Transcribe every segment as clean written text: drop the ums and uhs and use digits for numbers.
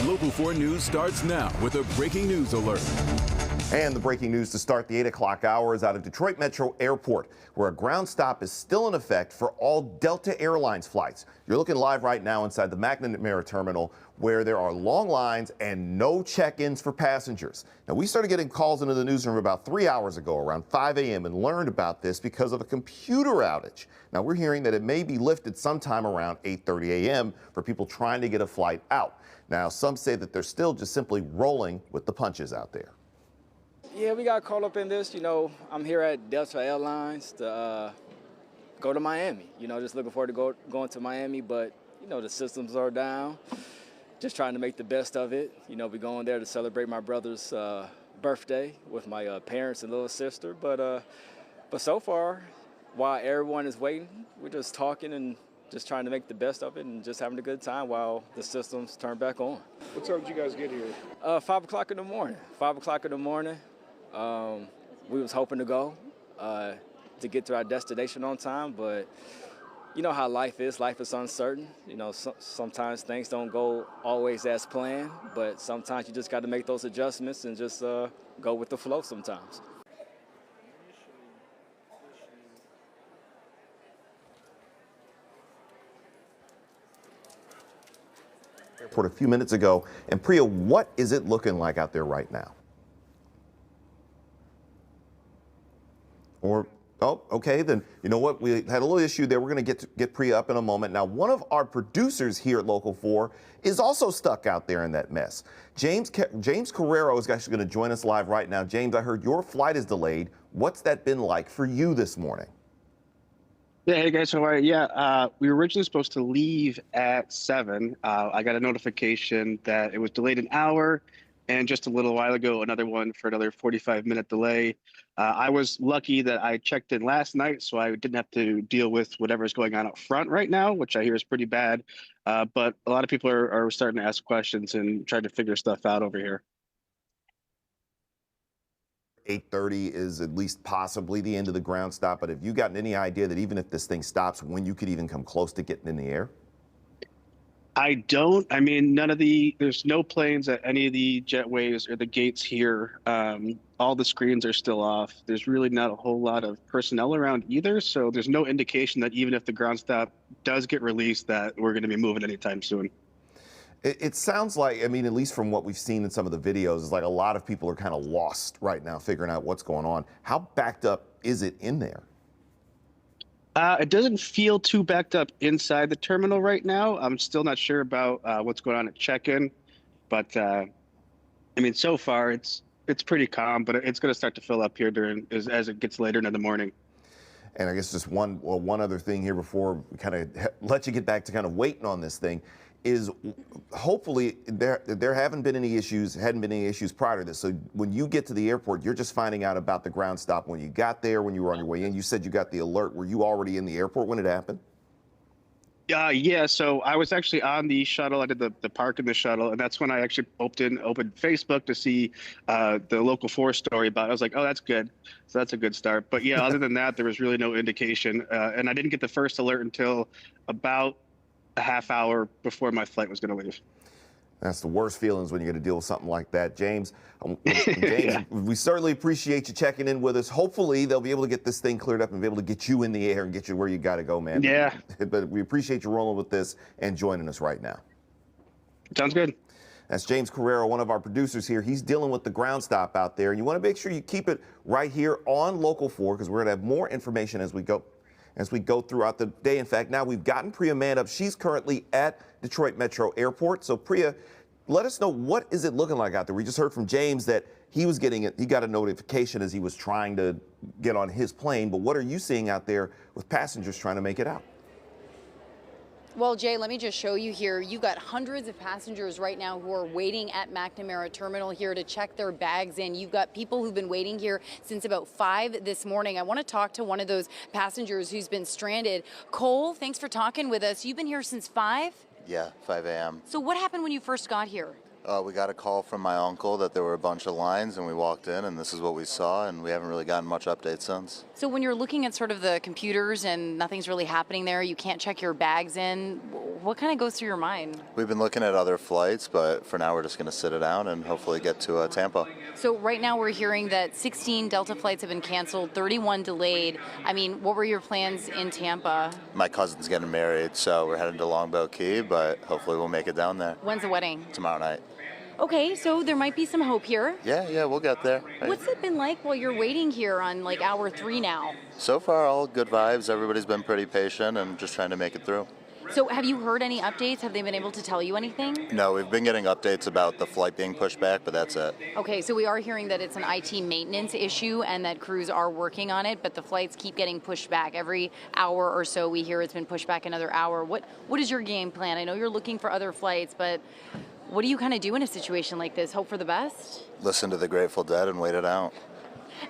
Local 4 News starts now with a breaking news alert. And the breaking news to start the 8 o'clock hour is out of Detroit Metro Airport, where a ground stop is still in effect for all Delta Airlines flights. You're looking live right now inside the McNamara terminal, where there are long lines and no check-ins for passengers. Now, we started getting calls into the newsroom about 3 hours ago, around 5 a.m., and learned about this because of a computer outage. Now, we're hearing that it may be lifted sometime around 8:30 a.m. for people trying to get a flight out. Now, some say that they're still just simply rolling with the punches out there. Yeah, we got caught up in this. You know, I'm here at Delta Airlines to go to Miami. You know, just looking forward to going to Miami, but, you know, the systems are down. Just trying to make the best of it. You know, we're going there to celebrate my brother's birthday with my parents and little sister. But so far, while everyone is waiting, we're just talking and just trying to make the best of it and just having a good time while the systems turn back on. What time did you guys get here? 5 o'clock in the morning. 5 o'clock in the morning. We was hoping to go to get to our destination on time, but you know how life is. Life is uncertain. You know, sometimes things don't go always as planned, but sometimes you just got to make those adjustments and just go with the flow sometimes. Airport a few minutes ago. And Priya, what is it looking like out there right now? Or, oh, okay, then you know what? We had a little issue there. We're going to get Priya up in a moment. Now, one of our producers here at Local 4 is also stuck out there in that mess. James Carrero is actually going to join us live right now. James, I heard your flight is delayed. What's that been like for you this morning? Yeah, hey guys, how are you? Yeah, we were originally supposed to leave at 7. I got a notification that it was delayed an hour, and just a little while ago, another one for another 45-minute delay. I was lucky that I checked in last night, so I didn't have to deal with whatever's going on up front right now, which I hear is pretty bad. But a lot of people are starting to ask questions and trying to figure stuff out over here. 8:30 is at least possibly the end of the ground stop, but have you gotten any idea that even if this thing stops, when you could even come close to getting in the air? I don't. I mean, there's no planes at any of the jetways or the gates here. All the screens are still off. There's really not a whole lot of personnel around either, so there's no indication that even if the ground stop does get released, that we're going to be moving anytime soon. It sounds like, I mean, at least from what we've seen in some of the videos, it's like a lot of people are kind of lost right now figuring out what's going on. How backed up is it in there? It doesn't feel too backed up inside the terminal right now. I'm still not sure about what's going on at check-in, but I mean, so far it's pretty calm, but it's going to start to fill up here as it gets later into the morning. And I guess just one other thing here before we kind of let you get back to kind of waiting on this thing is hopefully there hadn't been any issues prior to this. So when you get to the airport, you're just finding out about the ground stop when you got there, when you were on your way in. You said you got the alert. Were you already in the airport when it happened? Yeah, so I was actually on the shuttle. I did the park in the shuttle, and that's when I actually opened Facebook to see the Local 4 story about it. I was like, oh, that's good. So that's a good start. But yeah, other than that, there was really no indication. And I didn't get the first alert until about a half hour before my flight was going to leave. That's the worst feelings when you got to deal with something like that. James, Yeah. We certainly appreciate you checking in with us. Hopefully they'll be able to get this thing cleared up and be able to get you in the air and get you where you got to go, man. Yeah. But we appreciate you rolling with this and joining us right now. Sounds good. That's James Carrero, one of our producers here. He's dealing with the ground stop out there. And you want to make sure you keep it right here on Local 4 because we're going to have more information as we go throughout the day. In fact, now we've gotten Priya manned up. She's currently at Detroit Metro Airport. So Priya, let us know, what is it looking like out there? We just heard from James that he got a notification as he was trying to get on his plane. But what are you seeing out there with passengers trying to make it out? Well, Jay, let me just show you here. You got hundreds of passengers right now who are waiting at McNamara Terminal here to check their bags in. You've got people who've been waiting here since about 5 this morning. I want to talk to one of those passengers who's been stranded. Cole, thanks for talking with us. You've been here since 5? Yeah, 5 a.m. So what happened when you first got here? We got a call from my uncle that there were a bunch of lines, and we walked in, and this is what we saw, and we haven't really gotten much update since. So when you're looking at sort of the computers and nothing's really happening there, you can't check your bags in, what kind of goes through your mind? We've been looking at other flights, but for now we're just going to sit it out and hopefully get to Tampa. So right now we're hearing that 16 Delta flights have been canceled, 31 delayed. I mean, what were your plans in Tampa? My cousin's getting married, so we're heading to Longboat Key, but hopefully we'll make it down there. When's the wedding? Tomorrow night. Okay, so there might be some hope here. Yeah, we'll get there. What's it been like while you're waiting here on like hour 3 now? So far, all good vibes. Everybody's been pretty patient and just trying to make it through. So have you heard any updates? Have they been able to tell you anything? No, we've been getting updates about the flight being pushed back, but that's it. Okay, so we are hearing that it's an IT maintenance issue and that crews are working on it, but the flights keep getting pushed back. Every hour or so we hear it's been pushed back another hour. What is your game plan? I know you're looking for other flights, but what do you kind of do in a situation like this? Hope for the best? Listen to the Grateful Dead and wait it out.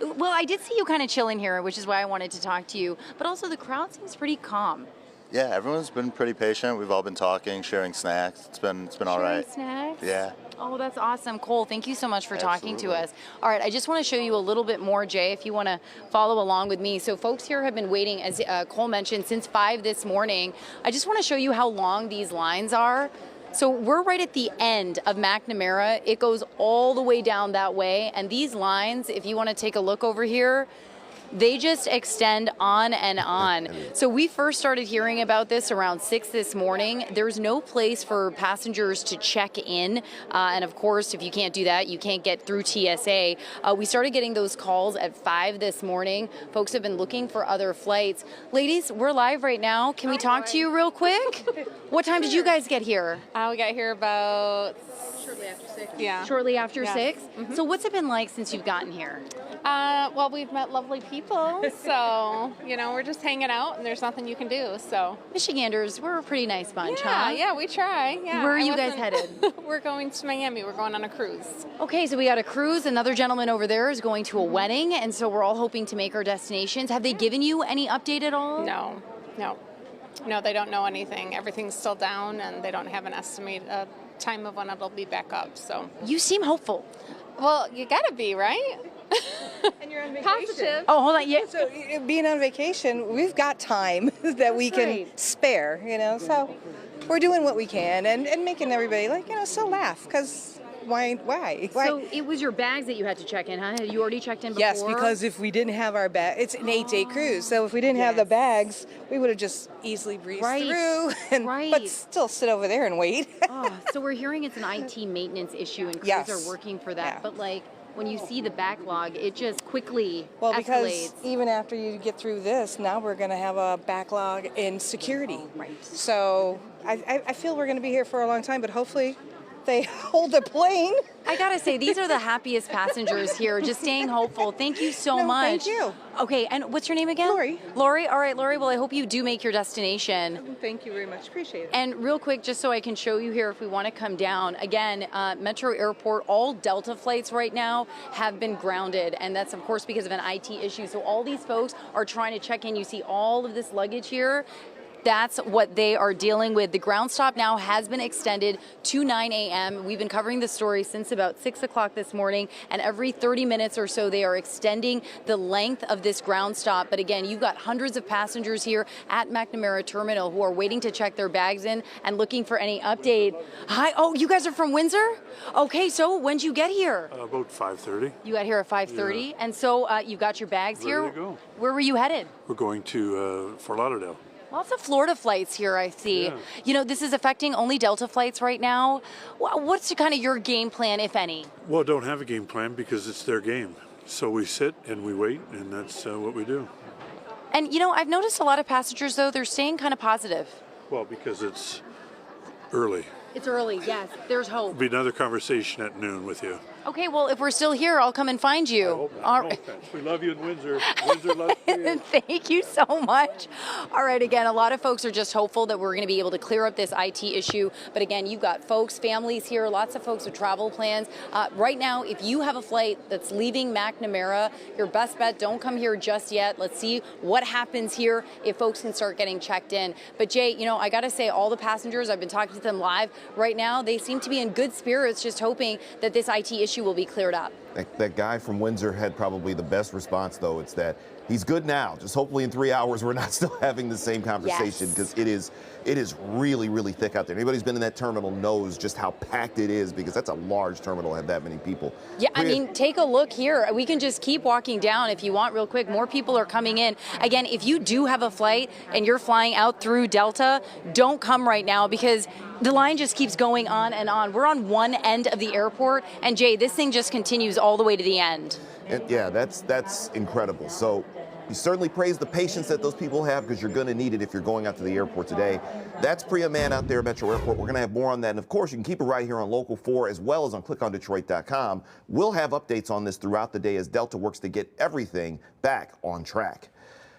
Well, I did see you kind of chilling here, which is why I wanted to talk to you, but also the crowd seems pretty calm. Yeah, everyone's been pretty patient. We've all been talking, sharing snacks. It's been all right. Snacks? Yeah. Oh, that's awesome. Cole, thank you so much for talking to Absolutely. us. All right, I just want to show you a little bit more, Jay, if you want to follow along with me. So folks here have been waiting, as Cole mentioned, since 5 this morning. I just want to show you how long these lines are. So we're right at the end of McNamara. It goes all the way down that way. And these lines, if you want to take a look over here, they just extend on and on. So we first started hearing about this around 6 this morning. There's no place for passengers to check in. And of course, if you can't do that, you can't get through TSA. We started getting those calls at 5 this morning. Folks have been looking for other flights. Ladies, we're live right now. Can we talk to you real quick? What time did you guys get here? We got here about shortly after 6. Yeah. Shortly after Yeah. 6? So what's it been like since you've gotten here? Well, we've met lovely people, so, we're just hanging out and there's nothing you can do, so. Michiganders, we're a pretty nice bunch, huh? Yeah, we try, yeah. Where are you guys headed? We're going to Miami. We're going on a cruise. Okay, so we got a cruise. Another gentleman over there is going to a wedding, and so we're all hoping to make our destinations. Have they given you any update at all? No, they don't know anything. Everything's still down and they don't have an estimate time of when it'll be back up, so. You seem hopeful. Well, you gotta be, right? And you're on vacation. Positive. Oh, hold on. Yeah. So being on vacation, we've got time that we can right. spare, so we're doing what we can and making everybody so laugh, because why? So it was your bags that you had to check in, huh? Had you already checked in before? Yes, because if we didn't have our bag, it's an 8-day cruise, so if we didn't have the bags, we would have just easily breezed through, but still sit over there and wait. So we're hearing it's an IT maintenance issue and crews Yes. are working for that, Yeah. but when you see the backlog, it just quickly Because escalates. even after you get through this, now we're going to have a backlog in security. Right. So I feel we're going to be here for a long time, but hopefully they hold the plane. I gotta say, these are the happiest passengers here, just staying hopeful. Thank you so much. Thank you. Okay, and what's your name again? Lori. Lori, all right, Lori, well, I hope you do make your destination. Thank you very much. Appreciate it. And real quick, just so I can show you here if we want to come down, again, Metro Airport, all Delta flights right now have been grounded, and that's, of course, because of an IT issue. So all these folks are trying to check in. You see all of this luggage here. That's what they are dealing with. The ground stop now has been extended to 9 a.m. We've been covering the story since about 6 o'clock this morning, and every 30 minutes or so they are extending the length of this ground stop. But again, you've got hundreds of passengers here at McNamara Terminal who are waiting to check their bags in and looking for any update. Hi, oh, you guys are from Windsor? Okay, so when'd you get here? About 5:30. You got here at 5:30, and so you got your bags here? Ready to go. Where were you headed? We're going to Fort Lauderdale. Lots of Florida flights here, I see. Yeah. This is affecting only Delta flights right now. What's kind of your game plan, if any? Well, don't have a game plan because it's their game. So we sit and we wait, and that's what we do. And, I've noticed a lot of passengers, though, they're staying kind of positive. Well, because it's early. It's early, yes. There's hope. It'll be another conversation at noon with you. Okay, well, if we're still here, I'll come and find you. No offense. We love you in Windsor. Windsor loves you. Thank you so much. All right, again, a lot of folks are just hopeful that we're going to be able to clear up this IT issue. But again, you've got folks, families here, lots of folks with travel plans. Right now, if you have a flight that's leaving McNamara, your best bet, don't come here just yet. Let's see what happens here if folks can start getting checked in. But Jay, you know, I got to say, all the passengers, I've been talking to them live right now, they seem to be in good spirits, just hoping that this IT issue will be cleared up. That guy from Windsor had probably the best response, though. It's that he's good now. Just hopefully in 3 hours we're not still having the same conversation, because it is really, really thick out there. Anybody who's been in that terminal knows just how packed it is, because that's a large terminal to have that many people. Yeah, I mean, take a look here. We can just keep walking down if you want real quick. More people are coming in. Again, if you do have a flight and you're flying out through Delta, don't come right now, because the line just keeps going on and on. We're on one end of the airport, and Jay, this thing just continues all the way to the end. And yeah, that's incredible. So you certainly praise the patience that those people have, because you're going to need it if you're going out to the airport today. That's Priya Mann out there at Metro Airport. We're going to have more on that. And of course, you can keep it right here on Local 4 as well as on clickondetroit.com. We'll have updates on this throughout the day as Delta works to get everything back on track.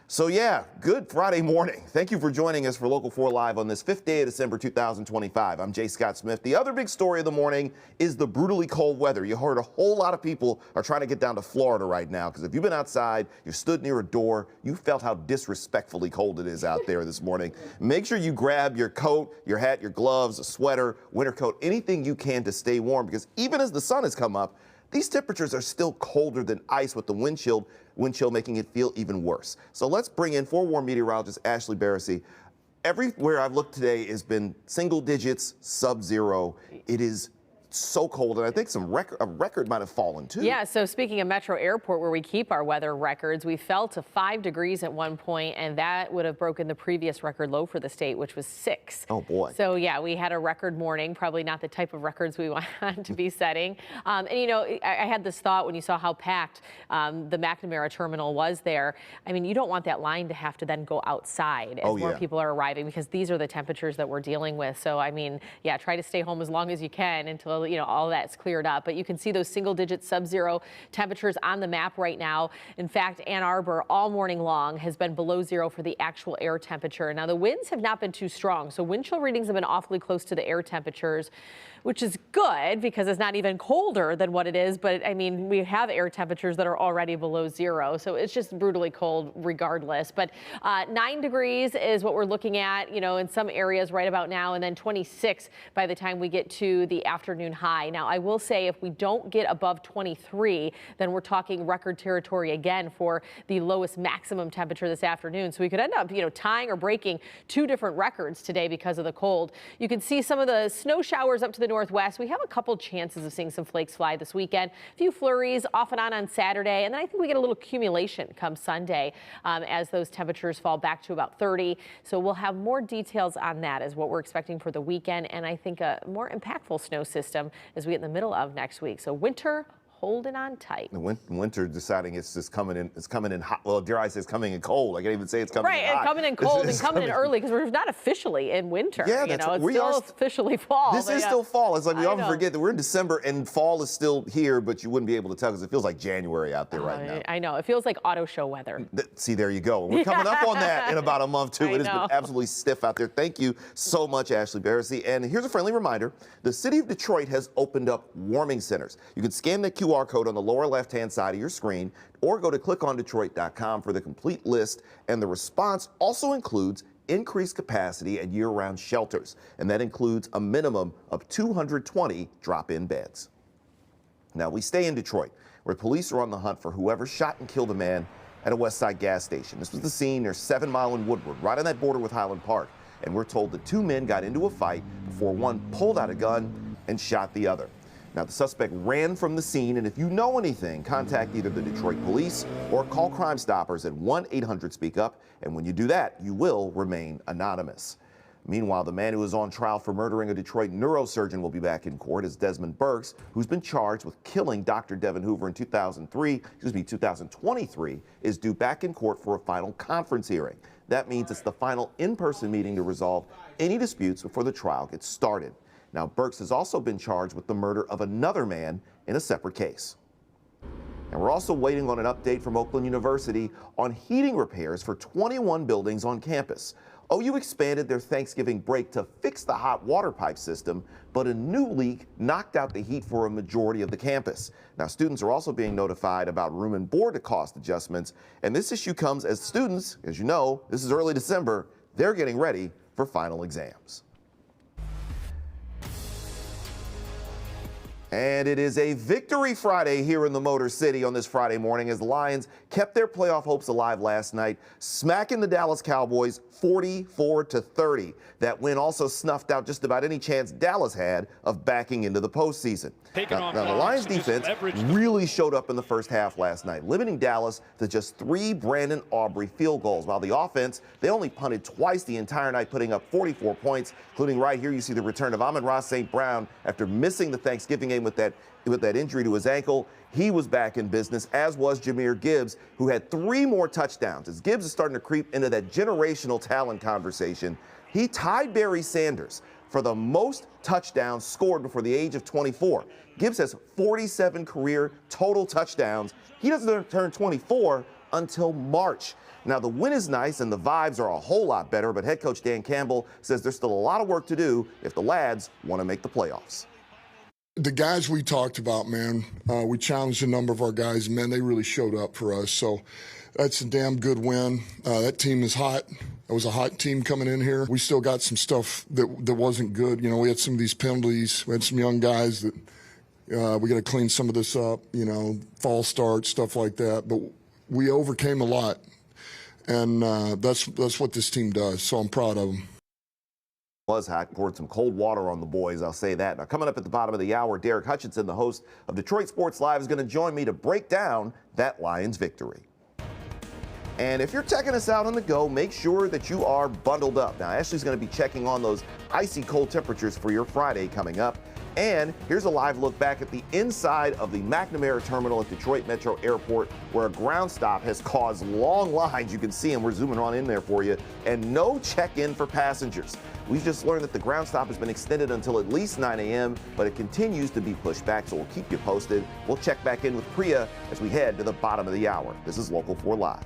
So yeah, good Friday morning. Thank you for joining us for Local 4 Live on this 5th day of December 2025. I'm Jay Scott Smith. The other big story of the morning is the brutally cold weather. You heard a whole lot of people are trying to get down to Florida right now, because if you've been outside, you stood near a door, you felt how disrespectfully cold it is out there this morning. Make sure you grab your coat, your hat, your gloves, a sweater, winter coat, anything you can to stay warm, because even as the sun has come up, these temperatures are still colder than ice, with the wind chill making it feel even worse. So let's bring in forewarned meteorologist Ashley Barrissey. Everywhere I've looked today has been single digits, sub-zero. It is so cold, and I think a record might have fallen too. Yeah, so speaking of Metro Airport, where we keep our weather records, we fell to 5 degrees at one point, and that would have broken the previous record low for the state, which was 6. Oh boy. So yeah, we had a record morning, probably not the type of records we want to be setting. And you know, I had this thought when you saw how packed the McNamara terminal was there. I mean, you don't want that line to have to then go outside as more people are arriving, because these are the temperatures that we're dealing with. So I mean, yeah, try to stay home as long as you can until, you know, all that's cleared up. But you can see those single-digit sub-zero temperatures on the map right now. In fact, Ann Arbor all morning long has been below zero for the actual air temperature. Now, the winds have not been too strong, so wind chill readings have been awfully close to the air temperatures, which is good because it's not even colder than what it is. But I mean, we have air temperatures that are already below zero, so it's just brutally cold regardless. But 9 degrees is what we're looking at, you know, in some areas right about now, and then 26 by the time we get to the afternoon high. Now, I will say, if we don't get above 23, then we're talking record territory again for the lowest maximum temperature this afternoon. So we could end up, you know, tying or breaking 2 different records today because of the cold. You can see some of the snow showers up to the northwest. We have a couple chances of seeing some flakes fly this weekend. A few flurries off and on Saturday, and then I think we get a little accumulation come Sunday as those temperatures fall back to about 30. So we'll have more details on that as what we're expecting for the weekend, and I think a more impactful snow system as we get in the middle of next week. So winter holding on tight. The winter deciding it's just coming in. It's coming in hot. Well, dare I say it's coming in cold. I can't even say it's coming in hot. Right, and coming in cold and coming in early, because we're not officially in winter. Yeah, you that's know, right. it's still officially fall. This is still fall. It's like we often forget that we're in December and fall is still here, but you wouldn't be able to tell because it feels like January out there right now. I know. It feels like auto show weather. See, there you go. We're coming up on that in about a month, too. It has been absolutely stiff out there. Thank you so much, Ashley Barrissey. And here's a friendly reminder. The city of Detroit has opened up warming centers. You can scan the QR code on the lower left-hand side of your screen or go to clickondetroit.com for the complete list. And the response also includes increased capacity at year-round shelters. And that includes a minimum of 220 drop-in beds. Now, we stay in Detroit, where police are on the hunt for whoever shot and killed a man at a West Side gas station. This was the scene near 7 Mile and Woodward, right on that border with Highland Park. And we're told the 2 men got into a fight before one pulled out a gun and shot the other. Now, the suspect ran from the scene, and if you know anything, contact either the Detroit police or call Crime Stoppers at 1-800-SPEAK-UP, and when you do that, you will remain anonymous. Meanwhile, the man who is on trial for murdering a Detroit neurosurgeon will be back in court as Desmond Burks, who's been charged with killing Dr. Devin Hoover in 2023, is due back in court for a final conference hearing. That means it's the final in-person meeting to resolve any disputes before the trial gets started. Now, Burks has also been charged with the murder of another man in a separate case. And we're also waiting on an update from Oakland University on heating repairs for 21 buildings on campus. OU expanded their Thanksgiving break to fix the hot water pipe system, but a new leak knocked out the heat for a majority of the campus. Now, students are also being notified about room and board cost adjustments, and this issue comes as students, as you know, this is early December, they're getting ready for final exams. And it is a victory Friday here in the Motor City on this Friday morning as the Lions kept their playoff hopes alive last night, smacking the Dallas Cowboys 44-30. That win also snuffed out just about any chance Dallas had of backing into the postseason. Now, the Lions defense really showed up in the first half last night, limiting Dallas to just 3 Brandon Aubrey field goals, while the offense, they only punted twice the entire night, putting up 44 points, including right here you see the return of Amon-Ra St. Brown after missing the Thanksgiving game with that injury to his ankle. He was back in business, as was Jahmyr Gibbs, who had 3 more touchdowns. As Gibbs is starting to creep into that generational talent conversation, he tied Barry Sanders for the most touchdowns scored before the age of 24. Gibbs has 47 career total touchdowns. He doesn't turn 24 until March. Now, the win is nice and the vibes are a whole lot better, but head coach Dan Campbell says there's still a lot of work to do if the Lads want to make the playoffs. The guys we talked about, man, we challenged a number of our guys, and man, they really showed up for us. So that's a damn good win. That team is hot. It was a hot team coming in here. We still got some stuff that wasn't good. You know, we had some of these penalties. We had some young guys that we got to clean some of this up, you know, false starts, stuff like that. But we overcame a lot, and that's what this team does. So I'm proud of them. Was hot, poured some cold water on the boys, I'll say that. Now, coming up at the bottom of the hour, Derek Hutchinson, the host of Detroit Sports Live, is going to join me to break down that Lions victory. And if you're checking us out on the go, make sure that you are bundled up. Now, Ashley's going to be checking on those icy cold temperatures for your Friday coming up. And here's a live look back at the inside of the McNamara Terminal at Detroit Metro Airport, where a ground stop has caused long lines. You can see them. We're zooming on in there for you. And no check-in for passengers. We just learned that the ground stop has been extended until at least 9 a.m., but it continues to be pushed back, so we'll keep you posted. We'll check back in with Priya as we head to the bottom of the hour. This is Local 4 Live.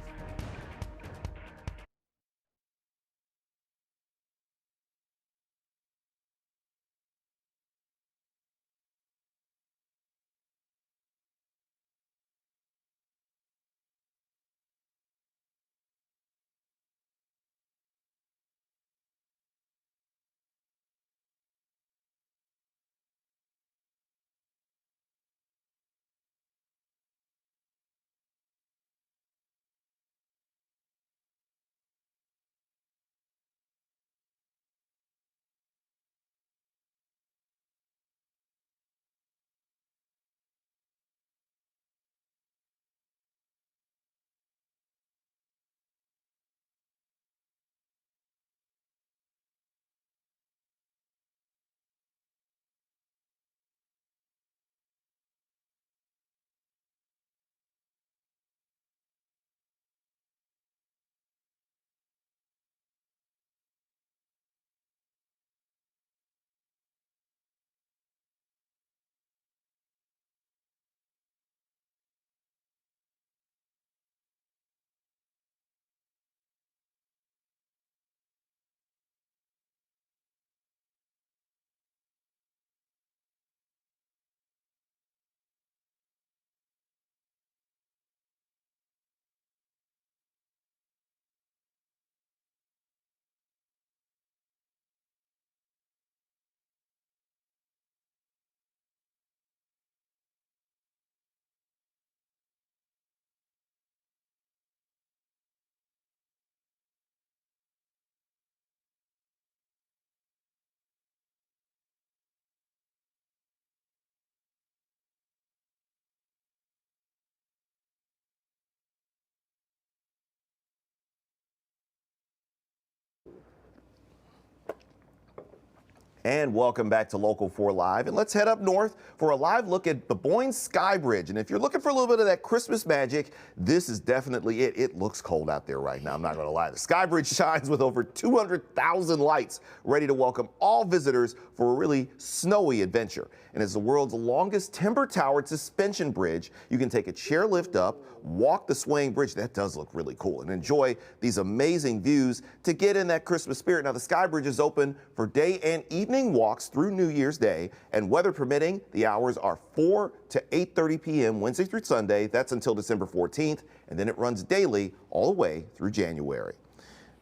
And welcome back to Local 4 Live. And let's head up north for a live look at the Boyne Sky Bridge. And if you're looking for a little bit of that Christmas magic, this is definitely it. It looks cold out there right now, I'm not going to lie. The Sky Bridge shines with over 200,000 lights, ready to welcome all visitors for a really snowy adventure. And as the world's longest timber-towered suspension bridge, you can take a chairlift up, walk the swaying bridge. That does look really cool. And enjoy these amazing views to get in that Christmas spirit. Now, the Sky Bridge is open for day and evening walks through New Year's Day, and weather permitting, the hours are 4 to 8:30 p.m. Wednesday through Sunday. That's until December 14th, and then it runs daily all the way through January.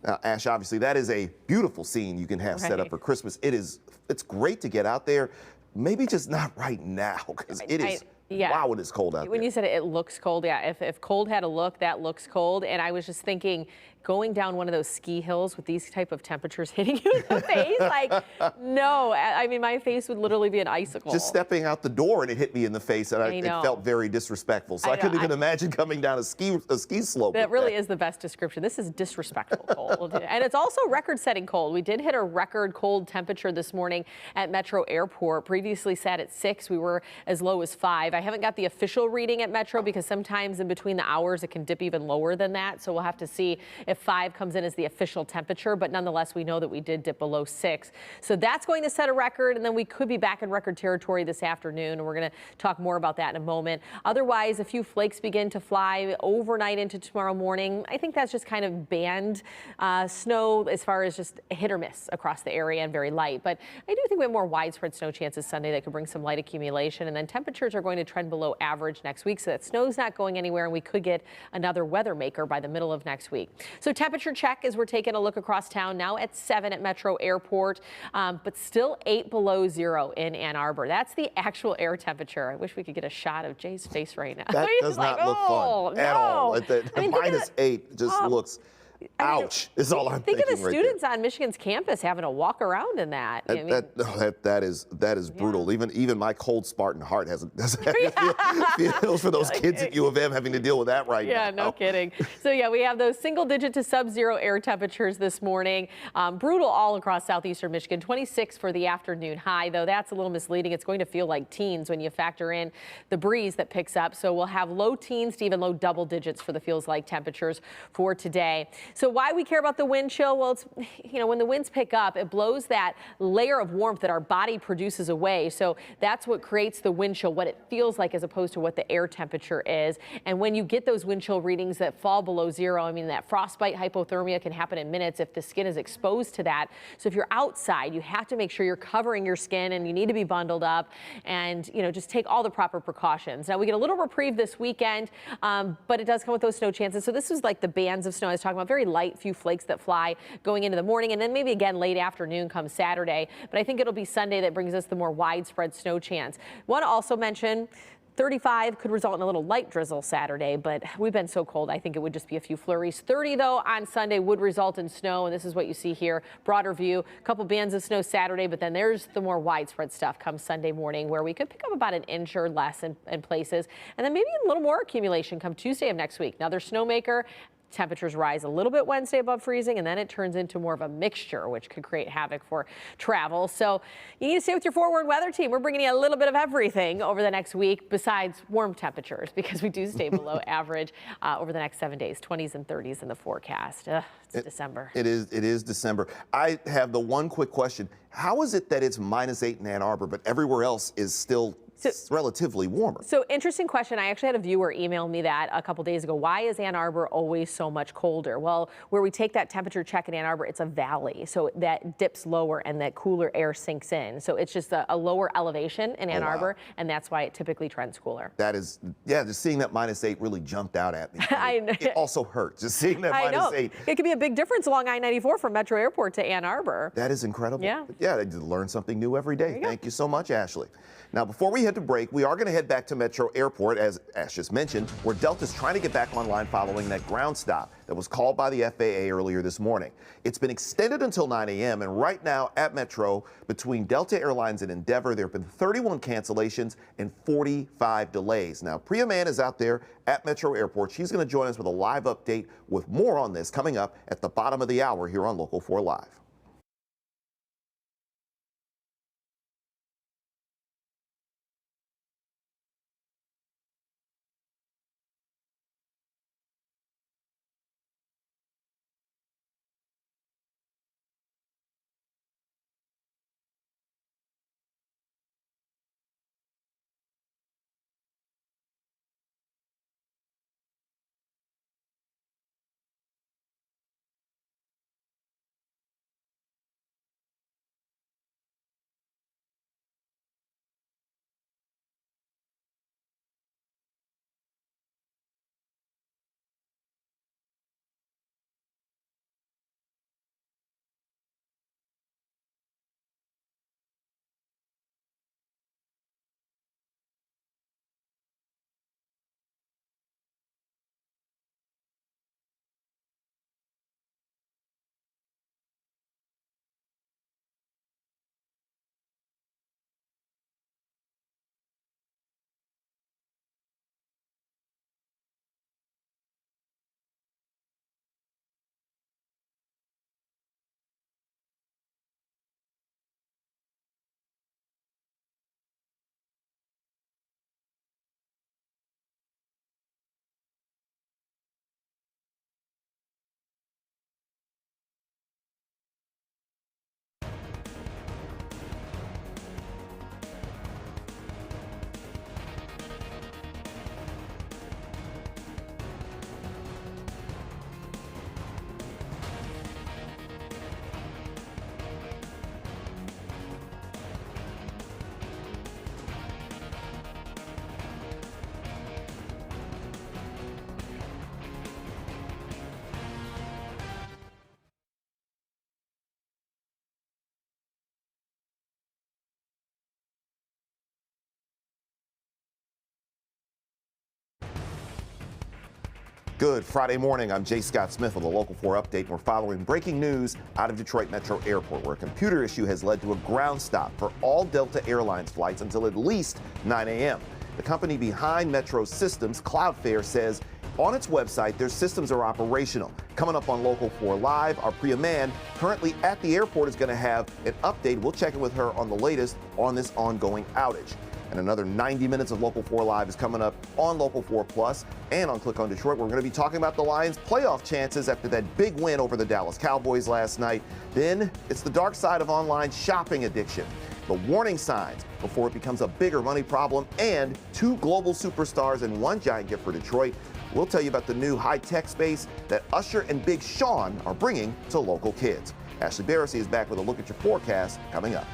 Now, Ash, obviously, that is a beautiful scene you can have set up for Christmas. It's great to get out there. Maybe just not right now, because it is. Yeah. Wow, it is cold out there. When you said it looks cold, yeah, if cold had a look, that looks cold. And I was just thinking, going down one of those ski hills with these type of temperatures hitting you in the face, like, no, I mean, my face would literally be an icicle. Just stepping out the door and it hit me in the face, and it felt very disrespectful. So I couldn't even imagine coming down a ski slope. That really is the best description. This is disrespectful cold. And it's also record-setting cold. We did hit a record cold temperature this morning at Metro Airport. Previously sat at 6. We were as low as 5. I haven't got the official reading at Metro because sometimes in between the hours it can dip even lower than that. So we'll have to see if 5 comes in as the official temperature. But nonetheless, we know that we did dip below 6. So that's going to set a record. And then we could be back in record territory this afternoon. And we're going to talk more about that in a moment. Otherwise, a few flakes begin to fly overnight into tomorrow morning. I think that's just kind of band snow as far as just hit or miss across the area and very light. But I do think we have more widespread snow chances Sunday that could bring some light accumulation. And then temperatures are going to trend below average next week, so that snow's not going anywhere, and we could get another weather maker by the middle of next week. So temperature check as we're taking a look across town, now at 7 at Metro Airport, but still 8 below 0 in Ann Arbor. That's the actual air temperature. I wish we could get a shot of Jay's face right now. That does not look fun at all. The -8 just looks. Ouch! Is all I'm thinking. Think of the students on Michigan's campus having to walk around in that. That is brutal. Even my cold Spartan heart feels for those kids at U of M having to deal with that right now. Yeah, no kidding. So yeah, we have those single-digit to sub-zero air temperatures this morning. Brutal all across southeastern Michigan. 26 for the afternoon high, though that's a little misleading. It's going to feel like teens when you factor in the breeze that picks up. So we'll have low teens to even low double digits for the feels like temperatures for today. So why we care about the wind chill? Well, it's, when the winds pick up, it blows that layer of warmth that our body produces away. So that's what creates the wind chill, what it feels like as opposed to what the air temperature is. And when you get those wind chill readings that fall below 0, I mean, that frostbite hypothermia can happen in minutes if the skin is exposed to that. So if you're outside, you have to make sure you're covering your skin and you need to be bundled up and, just take all the proper precautions. Now, we get a little reprieve this weekend, but it does come with those snow chances. So this is like the bands of snow I was talking about, very light, few flakes that fly going into the morning, and then maybe again late afternoon come Saturday. But I think it'll be Sunday that brings us the more widespread snow chance. Want to also mention 35 could result in a little light drizzle Saturday, but we've been so cold, I think it would just be a few flurries. 30, though, on Sunday would result in snow, and this is what you see here. Broader view, a couple bands of snow Saturday, but then there's the more widespread stuff come Sunday morning where we could pick up about an inch or less in places, and then maybe a little more accumulation come Tuesday of next week. Another snowmaker. Temperatures rise a little bit Wednesday above freezing, and then it turns into more of a mixture, which could create havoc for travel. So you need to stay with your forward weather team. We're bringing you a little bit of everything over the next week besides warm temperatures, because we do stay below average over the next 7 days, 20s and 30s in the forecast. It's December. It is December. I have the one quick question. How is it that it's -8 in Ann Arbor, but everywhere else is still relatively warmer? So interesting question. I actually had a viewer email me that a couple days ago. Why is Ann Arbor always so much colder? Well, where we take that temperature check in Ann Arbor, it's a valley. So that dips lower and that cooler air sinks in. So it's just a lower elevation in Ann Arbor, and that's why it typically trends cooler. That is, just seeing that -8 really jumped out at me. I know. It also hurt, just seeing that -8. It could be a big difference along I-94 from Metro Airport to Ann Arbor. That is incredible. Yeah. I learn something new every day. Thank you so much, Ashley. Now, before we head to break, we are going to head back to Metro Airport, as Ash just mentioned, where Delta's trying to get back online following that ground stop that was called by the FAA earlier this morning. It's been extended until 9 a.m., and right now at Metro, between Delta Airlines and Endeavor, there have been 31 cancellations and 45 delays. Now, Priya Mann is out there at Metro Airport. She's going to join us with a live update with more on this coming up at the bottom of the hour here on Local 4 Live. Good Friday morning. I'm Jay Scott Smith with a Local 4 update. And we're following breaking news out of Detroit Metro Airport, where a computer issue has led to a ground stop for all Delta Airlines flights until at least 9 a.m. The company behind Metro's systems, Cloudflare, says on its website their systems are operational. Coming up on Local 4 Live, our Priya Mann, currently at the airport, is going to have an update. We'll check in with her on the latest on this ongoing outage. And another 90 minutes of Local 4 Live is coming up on Local 4 Plus and on Click on Detroit. We're going to be talking about the Lions' playoff chances after that big win over the Dallas Cowboys last night. Then it's the dark side of online shopping addiction, the warning signs before it becomes a bigger money problem, and two global superstars and one giant gift for Detroit. We'll tell you about the new high-tech space that Usher and Big Sean are bringing to local kids. Ashley Barrissey is back with a look at your forecast coming up.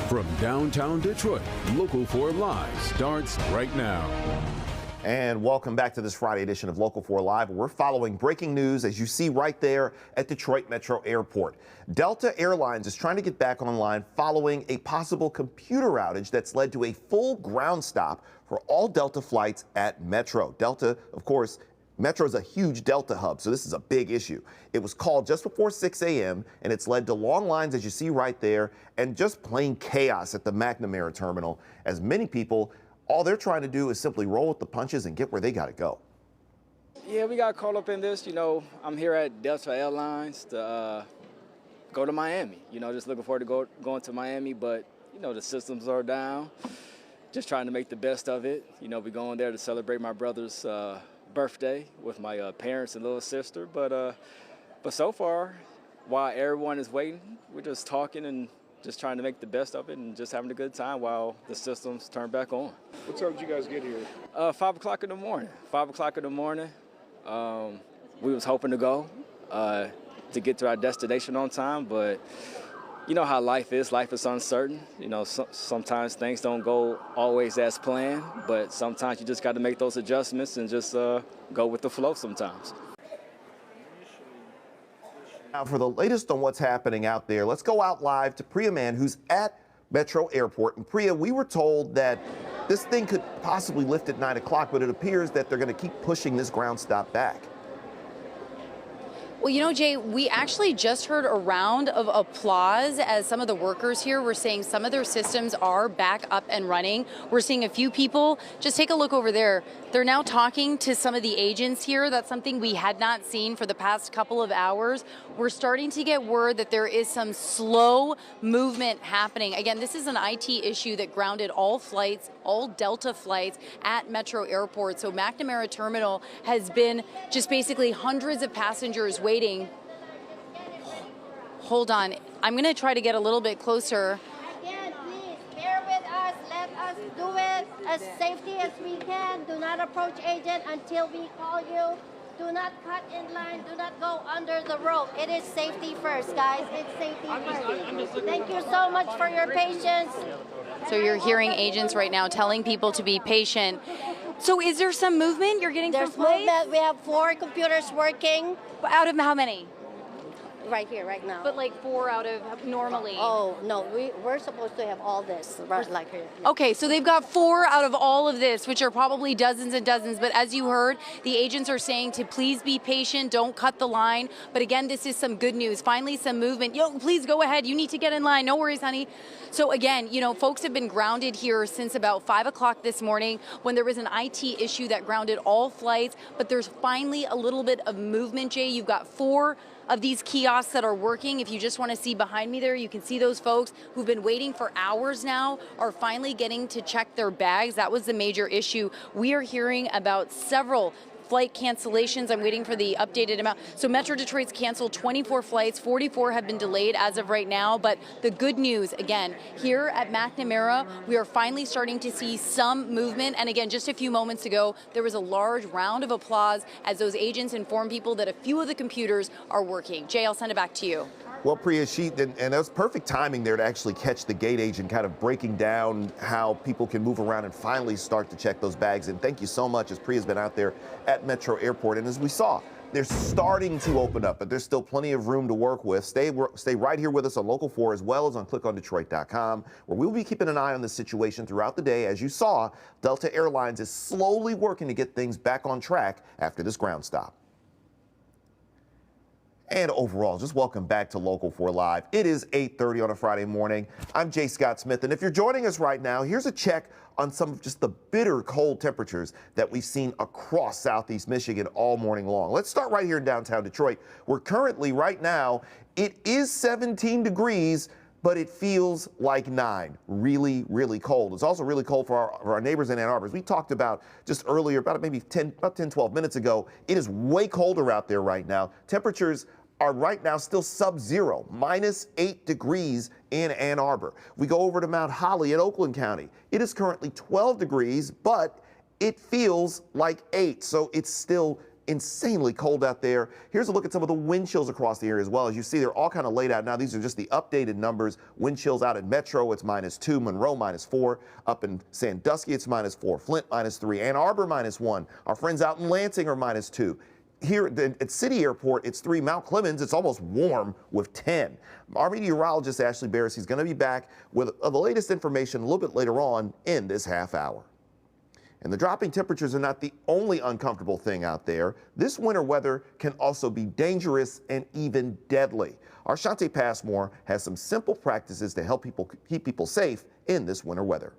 From downtown Detroit, Local 4 Live starts right now. And welcome back to this Friday edition of Local 4 Live. We're following breaking news, as you see right there at Detroit Metro Airport. Delta Airlines is trying to get back online following a possible computer outage that's led to a full ground stop for all Delta flights at Metro. Delta, of course, Metro is a huge Delta hub, so this is a big issue. It was called just before 6 a.m., and it's led to long lines, as you see right there, and just plain chaos at the McNamara terminal, as many people, all they're trying to do is simply roll with the punches and get where they got to go. Yeah, we got caught up in this. You know, I'm here at Delta Airlines to go to Miami. You know, just looking forward to going to Miami, but, you know, the systems are down. Just trying to make the best of it. You know, we're going there to celebrate my brother's birthday with my parents and little sister, but so far, while everyone is waiting, we're just talking and just trying to make the best of it and just having a good time while the systems turn back on. What time did you guys get here? 5 o'clock in the morning. 5 o'clock in the morning. We was hoping to go to get to our destination on time, but you know how life is. Life is uncertain. You know, sometimes things don't go always as planned, but sometimes you just got to make those adjustments and just go with the flow sometimes. Now, for the latest on what's happening out there, let's go out live to Priya Mann, who's at Metro Airport. And Priya, we were told that this thing could possibly lift at 9 o'clock, but it appears that they're going to keep pushing this ground stop back. Well, you know, Jay, we actually just heard a round of applause as some of the workers here were saying some of their systems are back up and running. We're seeing a few people. Just take a look over there. They're now talking to some of the agents here. That's something we had not seen for the past couple of hours. We're starting to get word that there is some slow movement happening. Again, this is an IT issue that grounded all flights, all Delta flights at Metro Airport. So McNamara Terminal has been just basically hundreds of passengers waiting. Hold on. I'm going to try to get a little bit closer. Again, please bear with us. Let us do it as safely as we can. Do not approach agent until we call you. Do not cut in line. Do not go under the rope. It is safety first, guys. It's safety first. Thank you so much for your patience. So you're hearing agents right now telling people to be patient. So is there some movement you're getting There's from flights? movement. We have 4 computers working. Out of how many? Right here, right now. But like 4 out of normally. Oh, no, we're supposed to have all this, right, like here. Yeah. Okay, so they've got 4 out of all of this, which are probably dozens and dozens. But as you heard, the agents are saying to please be patient, don't cut the line. But again, this is some good news. Finally, some movement. Yo, please go ahead. You need to get in line. No worries, honey. So again, you know, folks have been grounded here since about 5 o'clock this morning when there was an IT issue that grounded all flights. But there's finally a little bit of movement, Jay. You've got 4 of these kiosks that are working. If you just want to see behind me there, you can see those folks who've been waiting for hours now are finally getting to check their bags. That was the major issue. We are hearing about several flight cancellations. I'm waiting for the updated amount. So Metro Detroit's canceled 24 flights, 44 have been delayed as of right now. But the good news, again, here at McNamara, we are finally starting to see some movement. And again, just a few moments ago, there was a large round of applause as those agents informed people that a few of the computers are working. Jay, I'll send it back to you. Well, Priya, and that was perfect timing there to actually catch the gate agent kind of breaking down how people can move around and finally start to check those bags. And thank you so much, as Priya's been out there at Metro Airport. And as we saw, they're starting to open up, but there's still plenty of room to work with. Stay right here with us on Local 4 as well as on clickondetroit.com, where we'll be keeping an eye on the situation throughout the day. As you saw, Delta Airlines is slowly working to get things back on track after this ground stop. And overall, just welcome back to Local 4 Live. It is 8:30 on a Friday morning. I'm Jay Scott Smith, and if you're joining us right now, here's a check on some of just the bitter cold temperatures that we've seen across Southeast Michigan all morning long. Let's start right here in downtown Detroit. We're currently, right now, it is 17 degrees, but it feels like 9. Really, really cold. It's also really cold for our neighbors in Ann Arbor. As we talked about just earlier, about 10, 12 minutes ago, it is way colder out there right now. Temperatures are right now still sub-zero, -8 degrees in Ann Arbor. We go over to Mount Holly in Oakland County. It is currently 12 degrees, but it feels like 8, so it's still insanely cold out there. Here's a look at some of the wind chills across the area as well. As you see, they're all kind of laid out now. These are just the updated numbers. Wind chills out in Metro, it's -2. Monroe, -4. Up in Sandusky, it's -4. Flint, -3. Ann Arbor, -1. Our friends out in Lansing are -2. Here at City Airport, it's 3. Mount Clemens, it's almost warm with 10. Our meteorologist, Ashley Barris, he's going to be back with the latest information a little bit later on in this half hour. And the dropping temperatures are not the only uncomfortable thing out there. This winter weather can also be dangerous and even deadly. Our Shante Passmore has some simple practices to help keep people safe in this winter weather.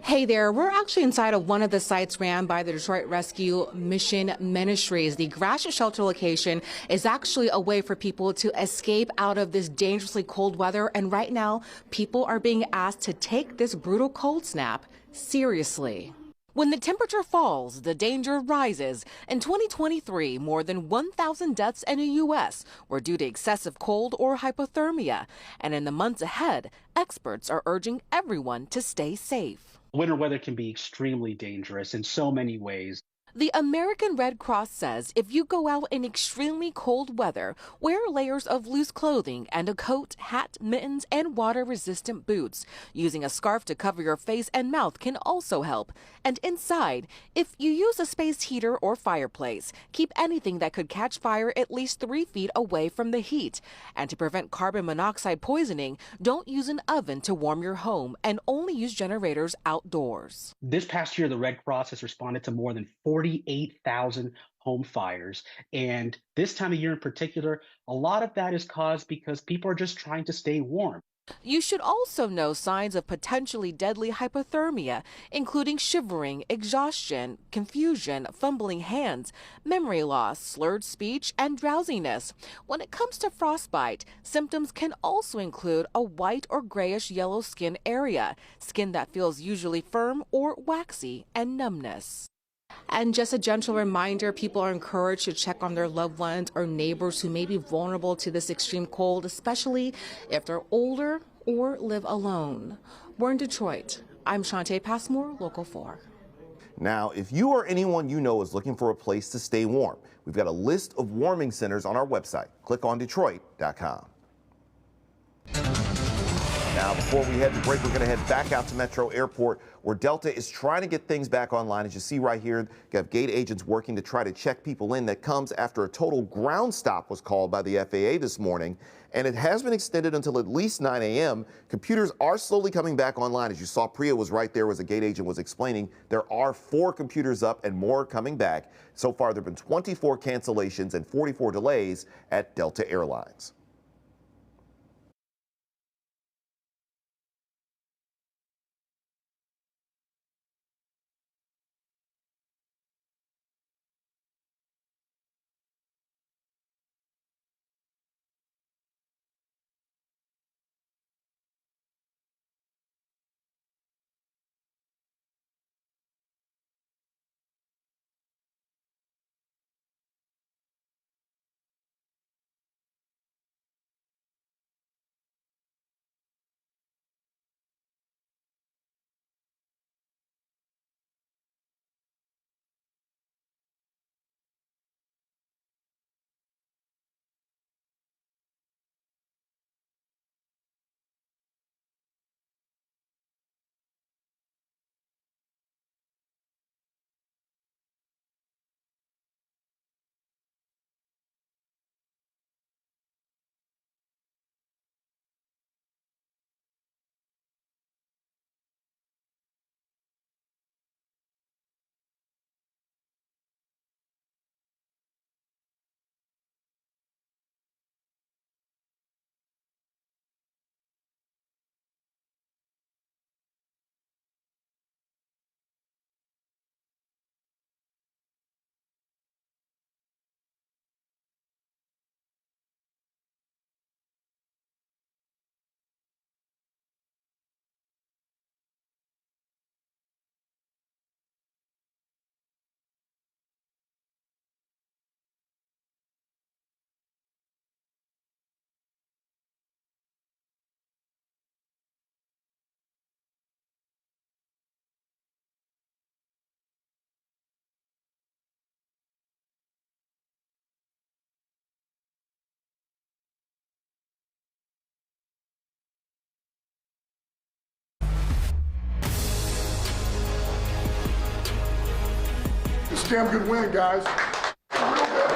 Hey there, we're actually inside of one of the sites ran by the Detroit Rescue Mission Ministries. The Gratiot Shelter location is actually a way for people to escape out of this dangerously cold weather. And right now, people are being asked to take this brutal cold snap seriously. When the temperature falls, the danger rises. In 2023, more than 1,000 deaths in the U.S. were due to excessive cold or hypothermia. And in the months ahead, experts are urging everyone to stay safe. Winter weather can be extremely dangerous in so many ways. The American Red Cross says if you go out in extremely cold weather, wear layers of loose clothing and a coat, hat, mittens, and water-resistant boots. Using a scarf to cover your face and mouth can also help. And inside, if you use a space heater or fireplace, keep anything that could catch fire at least 3 feet away from the heat. And to prevent carbon monoxide poisoning, don't use an oven to warm your home and only use generators outdoors. This past year, the Red Cross has responded to more than 48,000 home fires. And this time of year in particular, a lot of that is caused because people are just trying to stay warm. You should also know signs of potentially deadly hypothermia, including shivering, exhaustion, confusion, fumbling hands, memory loss, slurred speech, and drowsiness. When it comes to frostbite, symptoms can also include a white or grayish yellow skin area, skin that feels usually firm or waxy, and numbness. And just a gentle reminder, people are encouraged to check on their loved ones or neighbors who may be vulnerable to this extreme cold, especially if they're older or live alone. We're in Detroit. I'm Shantae Passmore, Local 4. Now, if you or anyone you know is looking for a place to stay warm, we've got a list of warming centers on our website. Click on Detroit.com. Now, before we head to break, we're going to head back out to Metro Airport, where Delta is trying to get things back online. As you see right here, you have gate agents working to try to check people in. That comes after a total ground stop was called by the FAA this morning, and it has been extended until at least 9 a.m. Computers are slowly coming back online. As you saw, Priya was right there as a gate agent was explaining. There are 4 computers up and more coming back. So far, there have been 24 cancellations and 44 delays at Delta Airlines. Damn good win, guys. Real good.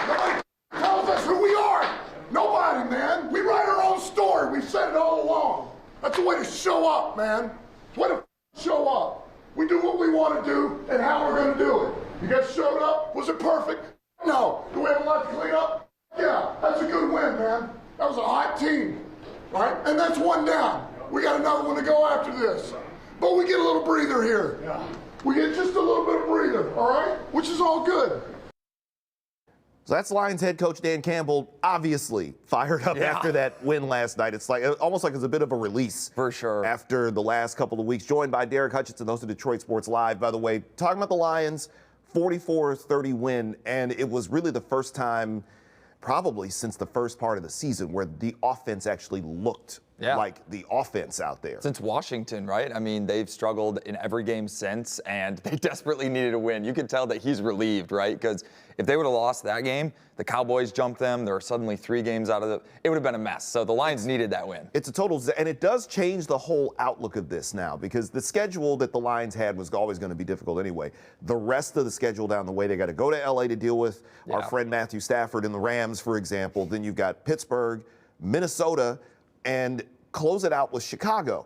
Nobody tells us who we are. Nobody, man. We write our own story. We've said it all along. That's the way to show up, man. It's the way to show up. We do what we want to do and how we're going to do it. You guys showed up. Was it perfect? No. Do we have a lot to clean up? Yeah, that's a good win, man. That was a hot team, right? And that's one down. We got another one to go after this. But we get a little breather here. Yeah. We get just a little bit of breather, all right? Which is all good. So that's Lions head coach Dan Campbell, obviously fired up after that win last night. It's like almost like it's a bit of a release. For sure. After the last couple of weeks. Joined by Derek Hutchinson, host of Detroit Sports Live. By the way, talking about the Lions, 44-30 win, and it was really the first time probably since the first part of the season where the offense actually looked like the offense out there. Since Washington, right? I mean, they've struggled in every game since, and they desperately needed a win. You could tell that he's relieved, right? Because if they would have lost that game, the Cowboys jumped them. There were suddenly 3 games out of it would have been a mess. So the Lions needed that win. It's a total, and it does change the whole outlook of this now, because the schedule that the Lions had was always going to be difficult anyway. The rest of the schedule down the way, they got to go to LA to deal with our friend Matthew Stafford and the Rams, for example. Then you've got Pittsburgh, Minnesota, and close it out with Chicago.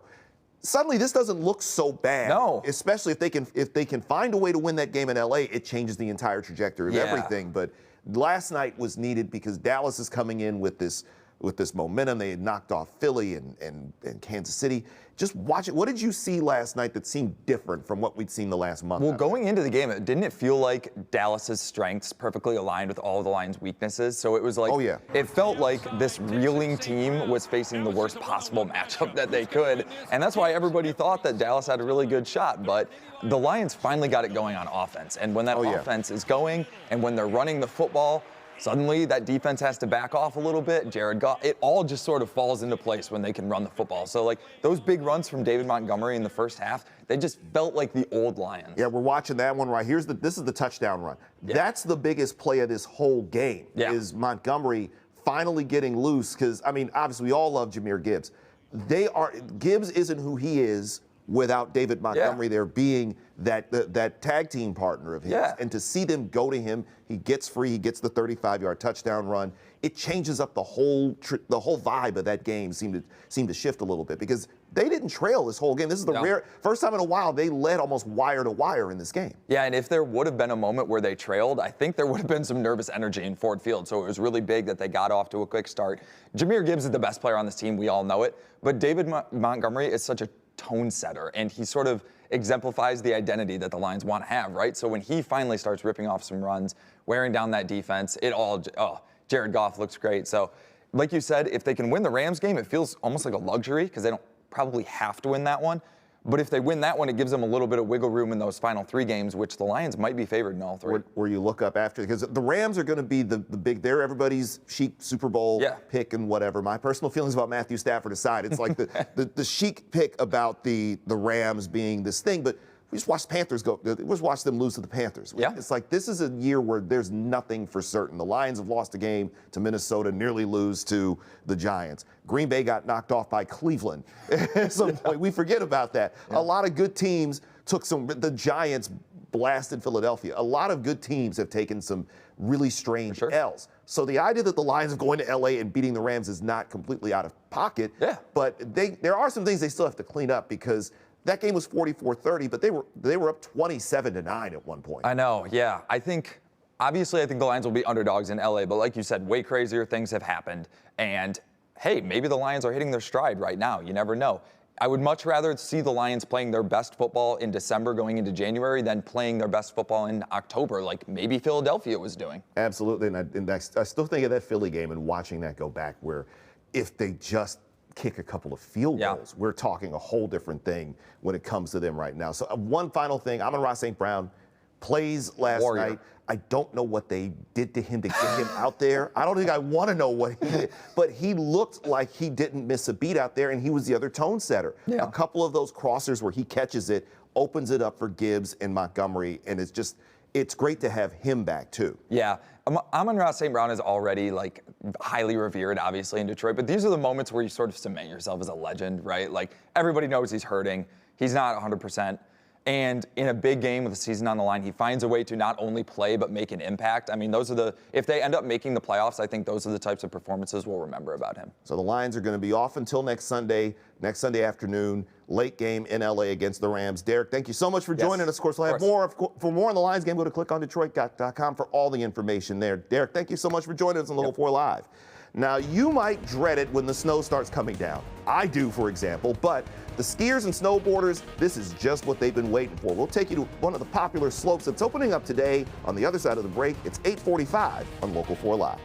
Suddenly, this doesn't look so bad. No. Especially if they can find a way to win that game in LA, it changes the entire trajectory of everything. But last night was needed because Dallas is coming in with this momentum. They had knocked off Philly and Kansas City. Just watch it. What did you see last night that seemed different from what we'd seen the last month? Well, going into the game, didn't it feel like Dallas's strengths perfectly aligned with all of the Lions' weaknesses? So it was like, it felt like this reeling team was facing the worst possible matchup that they could. And that's why everybody thought that Dallas had a really good shot. But the Lions finally got it going on offense. And when that offense is going and when they're running the football, suddenly that defense has to back off a little bit. Jared Goff, it all just sort of falls into place when they can run the football. So like those big runs from David Montgomery in the first half, they just felt like the old Lions. Yeah, we're watching that one right here. This is the touchdown run. That's the biggest play of this whole game is Montgomery finally getting loose, because I mean, obviously we all love Jahmyr Gibbs. Gibbs isn't who he is without David Montgomery there being that tag team partner of his. And to see them go to him, he gets free, he gets the 35-yard touchdown run. It changes up the whole vibe of that game. Seemed to shift a little bit because they didn't trail this whole game. This is the first time in a while they led almost wire to wire in this game. Yeah, and if there would have been a moment where they trailed, I think there would have been some nervous energy in Ford Field. So it was really big that they got off to a quick start. Jahmyr Gibbs is the best player on this team. We all know it. But David Montgomery is such a tone setter, and he sort of exemplifies the identity that the Lions want to have, right? So when he finally starts ripping off some runs, wearing down that defense, Jared Goff looks great. So like you said, if they can win the Rams game, it feels almost like a luxury because they don't probably have to win that one. But if they win that one, it gives them a little bit of wiggle room in those final 3 games, which the Lions might be favored in all 3. Where you look up after, because the Rams are going to be the big, they're everybody's chic Super Bowl pick and whatever. My personal feelings about Matthew Stafford aside, it's like the chic pick about the Rams being this thing, but we just watched the Panthers watch them lose to the Panthers. It's like this is a year where there's nothing for certain. The Lions have lost a game to Minnesota, nearly lose to the Giants. Green Bay got knocked off by Cleveland at some point. We forget about that. A lot of good teams the Giants blasted Philadelphia. A lot of good teams have taken some really strange L's. So the idea that the Lions are going to LA and beating the Rams is not completely out of pocket. But there are some things they still have to clean up, because that game was 44-30, but they were up 27-9 at one point. I know, yeah. Obviously, I think the Lions will be underdogs in LA, but like you said, way crazier things have happened. And hey, maybe the Lions are hitting their stride right now. You never know. I would much rather see the Lions playing their best football in December going into January than playing their best football in October, like maybe Philadelphia was doing. Absolutely, and I still think of that Philly game and watching that go back, where if they just kick a couple of field goals, we're talking a whole different thing when it comes to them right now. So one final thing, Amon-Ra St. Brown plays last night. I don't know what they did to him to get him out there. I don't think I want to know what he did, but he looked like he didn't miss a beat out there, and he was the other tone setter. A couple of those crossers where he catches it, opens it up for Gibbs and Montgomery, and it's great to have him back too. Yeah. Amon-Ra St. Brown is already like highly revered, obviously, in Detroit, but these are the moments where you sort of cement yourself as a legend, right? Like everybody knows he's hurting. He's not 100%. And in a big game with the season on the line, he finds a way to not only play but make an impact. I mean, if they end up making the playoffs, I think those are the types of performances we'll remember about him. So the Lions are going to be off until next Sunday afternoon, late game in LA against the Rams. Derek, thank you so much for joining us. Of course, we'll have more. For more on the Lions game, go to clickondetroit.com for all the information there. Derek, thank you so much for joining us on Local 4 Live. Now, you might dread it when the snow starts coming down. I do, for example, but the skiers and snowboarders, this is just what they've been waiting for. We'll take you to one of the popular slopes that's opening up today on the other side of the break. It's 8:45 on Local 4 Live.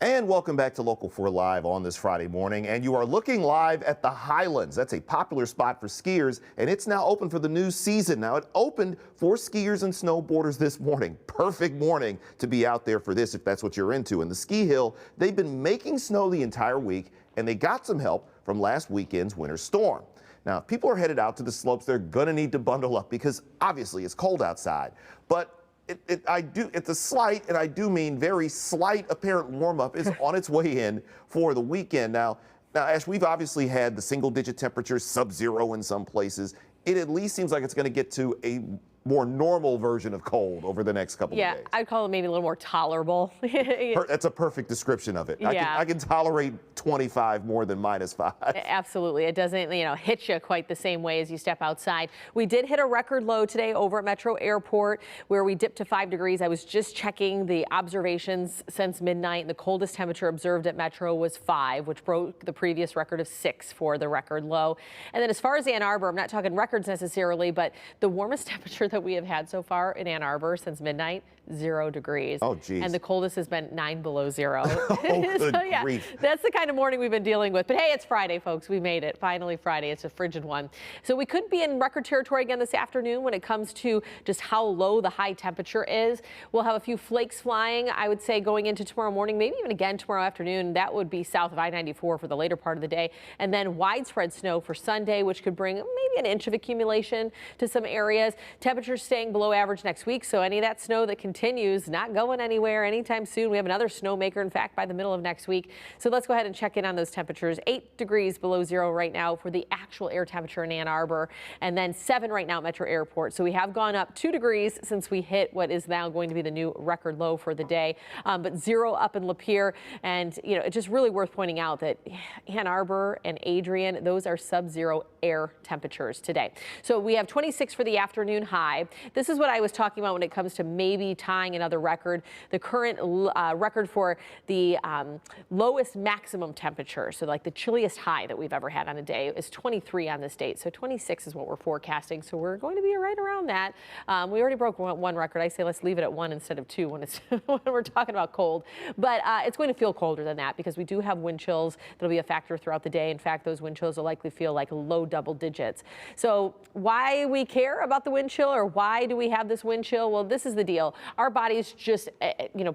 And welcome back to Local 4 Live on this Friday morning. And you are looking live at the Highlands. That's a popular spot for skiers, and it's now open for the new season. Now, it opened for skiers and snowboarders this morning. Perfect morning to be out there for this if that's what you're into. And the ski hill, they've been making snow the entire week, and they got some help from last weekend's winter storm. Now, if people are headed out to the slopes, they're going to need to bundle up because obviously it's cold outside. But it's a slight, and I do mean very slight, apparent warm-up is on its way in for the weekend. Now, Ash, we've obviously had the single-digit temperatures, sub-zero in some places. It at least seems like it's going to get to a more normal version of cold over the next couple of days. Yeah, I'd call it maybe a little more tolerable. That's a perfect description of it. Yeah. I can tolerate 25 more than -5. Absolutely. It doesn't, hit you quite the same way as you step outside. We did hit a record low today over at Metro Airport where we dipped to 5 degrees. I was just checking the observations since midnight, and the coldest temperature observed at Metro was 5, which broke the previous record of 6 for the record low. And then as far as Ann Arbor, I'm not talking records necessarily, but the warmest temperature that we have had so far in Ann Arbor since midnight, 0 degrees. Oh, geez. And the coldest has been 9 below 0. Oh, good grief. That's the kind of morning we've been dealing with. But hey, it's Friday, folks. We made it. Finally Friday. It's a frigid one. So we could be in record territory again this afternoon when it comes to just how low the high temperature is. We'll have a few flakes flying, I would say, going into tomorrow morning, maybe even again tomorrow afternoon. That would be south of I-94 for the later part of the day. And then widespread snow for Sunday, which could bring maybe an inch of accumulation to some areas. Temperatures staying below average next week. So any of that snow that continues, not going anywhere anytime soon. We have another snowmaker, in fact, by the middle of next week. So let's go ahead and check in on those temperatures. 8 degrees below 0 right now for the actual air temperature in Ann Arbor, and then 7 right now at Metro Airport. So we have gone up 2 degrees since we hit what is now going to be the new record low for the day, but 0 up in Lapeer. And, it's just really worth pointing out that Ann Arbor and Adrian, those are sub-zero air temperatures today. So we have 26 for the afternoon high. This is what I was talking about when it comes to maybe tying another record. The current record for the lowest maximum temperature, so like the chilliest high that we've ever had on a day, is 23 on this date. So 26 is what we're forecasting. So we're going to be right around that. We already broke one record. I say let's leave it at 1 instead of 2 when we're talking about cold. But it's going to feel colder than that because we do have wind chills that'll be a factor throughout the day. In fact, those wind chills will likely feel like low double digits. So why we care about the wind chill, or why do we have this wind chill? Well, this is the deal. Our bodies just,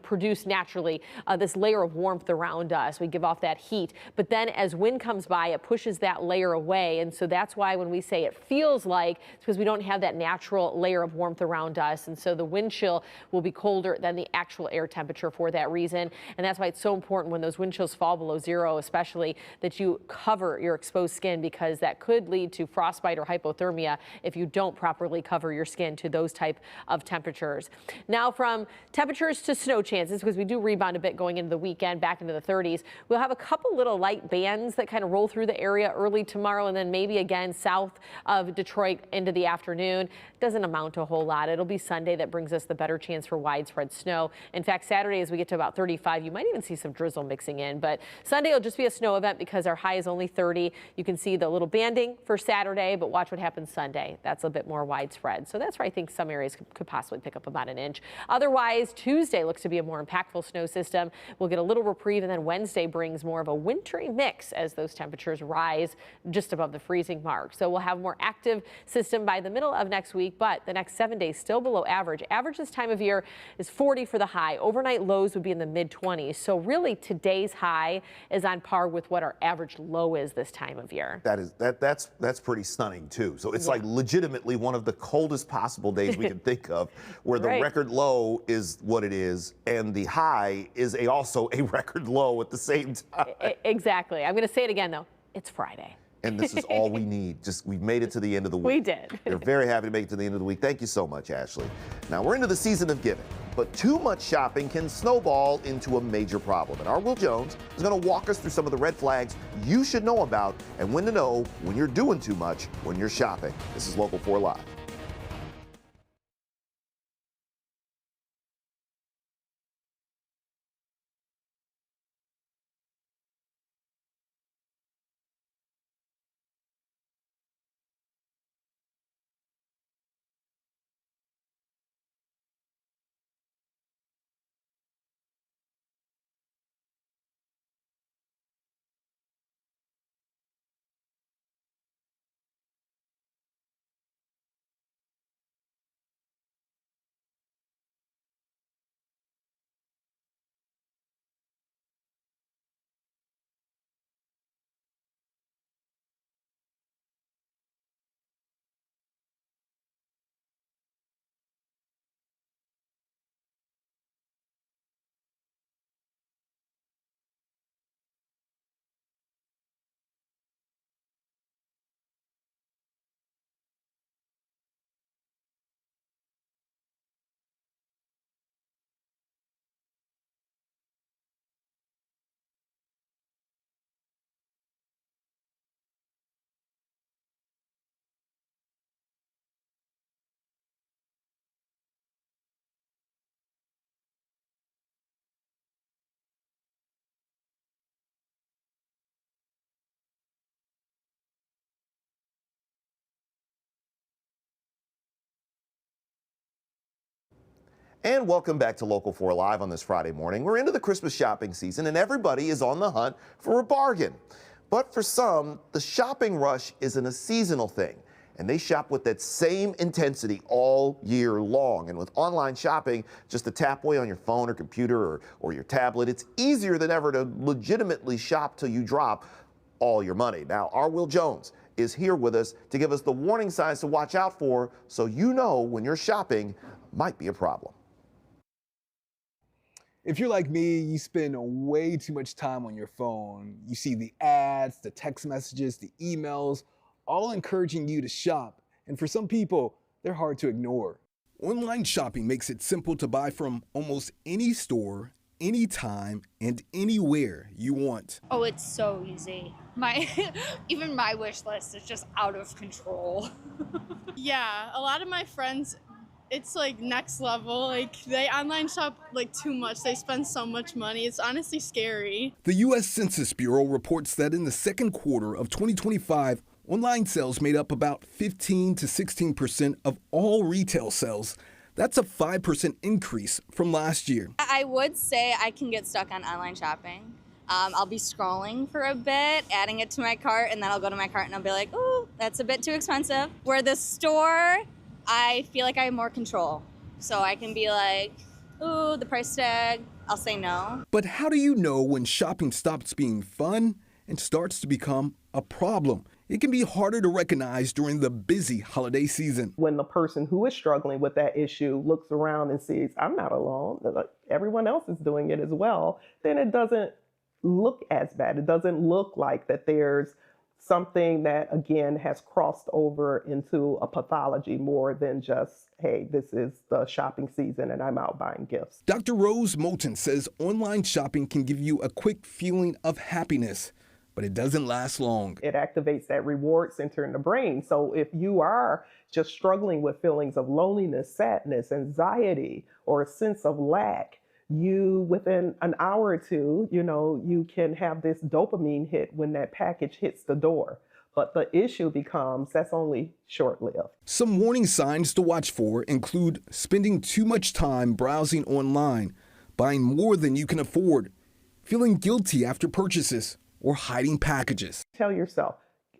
produce naturally this layer of warmth around us. We give off that heat, but then as wind comes by, it pushes that layer away. And so that's why when we say it feels like, it's because we don't have that natural layer of warmth around us. And so the wind chill will be colder than the actual air temperature for that reason. And that's why it's so important when those wind chills fall below 0, especially, that you cover your exposed skin, because that could lead to frostbite or hypothermia if you don't properly cover your skin to those type of temperatures. Now, from temperatures to snow chances, because we do rebound a bit going into the weekend, back into the 30s, we'll have a couple little light bands that kind of roll through the area early tomorrow, and then maybe again south of Detroit into the afternoon. Doesn't amount to a whole lot. It'll be Sunday that brings us the better chance for widespread snow. In fact, Saturday, as we get to about 35, you might even see some drizzle mixing in. But Sunday will just be a snow event because our high is only 30. You can see the little banding for Saturday, but watch what happens Sunday. That's a bit more widespread. So that's where I think some areas could possibly pick up about an inch. Otherwise, Tuesday looks to be a more impactful snow system. We'll get a little reprieve, and then Wednesday brings more of a wintry mix as those temperatures rise just above the freezing mark. So we'll have a more active system by the middle of next week, but the next 7 days still below average. Average this time of year is 40 for the high. Overnight lows would be in the mid-20s. So really today's high is on par with what our average low is this time of year. That's pretty stunning too. So it's like legitimately one of the coldest possible days we can think of, where the record low is what it is and the high is also a record low at the same time. Exactly. I'm going to say it again though. It's Friday. And this is all we need. We've made it to the end of the week. We did. We're very happy to make it to the end of the week. Thank you so much, Ashley. Now, we're into the season of giving, but too much shopping can snowball into a major problem. And our Will Jones is going to walk us through some of the red flags you should know about and when to know when you're doing too much when you're shopping. This is Local 4 Live. And welcome back to Local 4 Live on this Friday morning. We're into the Christmas shopping season and everybody is on the hunt for a bargain. But for some, the shopping rush isn't a seasonal thing, and they shop with that same intensity all year long. And with online shopping, just a tap away on your phone or computer or your tablet, it's easier than ever to legitimately shop till you drop all your money. Now, our Will Jones is here with us to give us the warning signs to watch out for so you know when you're shopping might be a problem. If you're like me, you spend way too much time on your phone. You see the ads, the text messages, the emails, all encouraging you to shop. And for some people, they're hard to ignore. Online shopping makes it simple to buy from almost any store, anytime, and anywhere you want. Oh, it's so easy. Even my wish list is just out of control. Yeah, a lot of my friends, it's like next level. Like they online shop like too much. They spend so much money. It's honestly scary. The U.S. Census Bureau reports that in the second quarter of 2025, online sales made up about 15 to 16% of all retail sales. That's a 5% increase from last year. I would say I can get stuck on online shopping. I'll be scrolling for a bit, adding it to my cart, and then I'll go to my cart and I'll be like, oh, that's a bit too expensive. Where the store, I feel like I have more control. So I can be like, ooh, the price tag, I'll say no. But how do you know when shopping stops being fun and starts to become a problem? It can be harder to recognize during the busy holiday season. When the person who is struggling with that issue looks around and sees, I'm not alone, everyone else is doing it as well, then it doesn't look as bad. It doesn't look like that there's something that, again, has crossed over into a pathology more than just, hey, this is the shopping season and I'm out buying gifts. Dr. Rose Moulton says online shopping can give you a quick feeling of happiness, but it doesn't last long. It activates that reward center in the brain. So if you are just struggling with feelings of loneliness, sadness, anxiety, or a sense of lack, you, within an hour or two, you can have this dopamine hit when that package hits the door. But the issue becomes that's only short-lived. Some warning signs to watch for include spending too much time browsing online, buying more than you can afford, feeling guilty after purchases, or hiding packages. Tell yourself,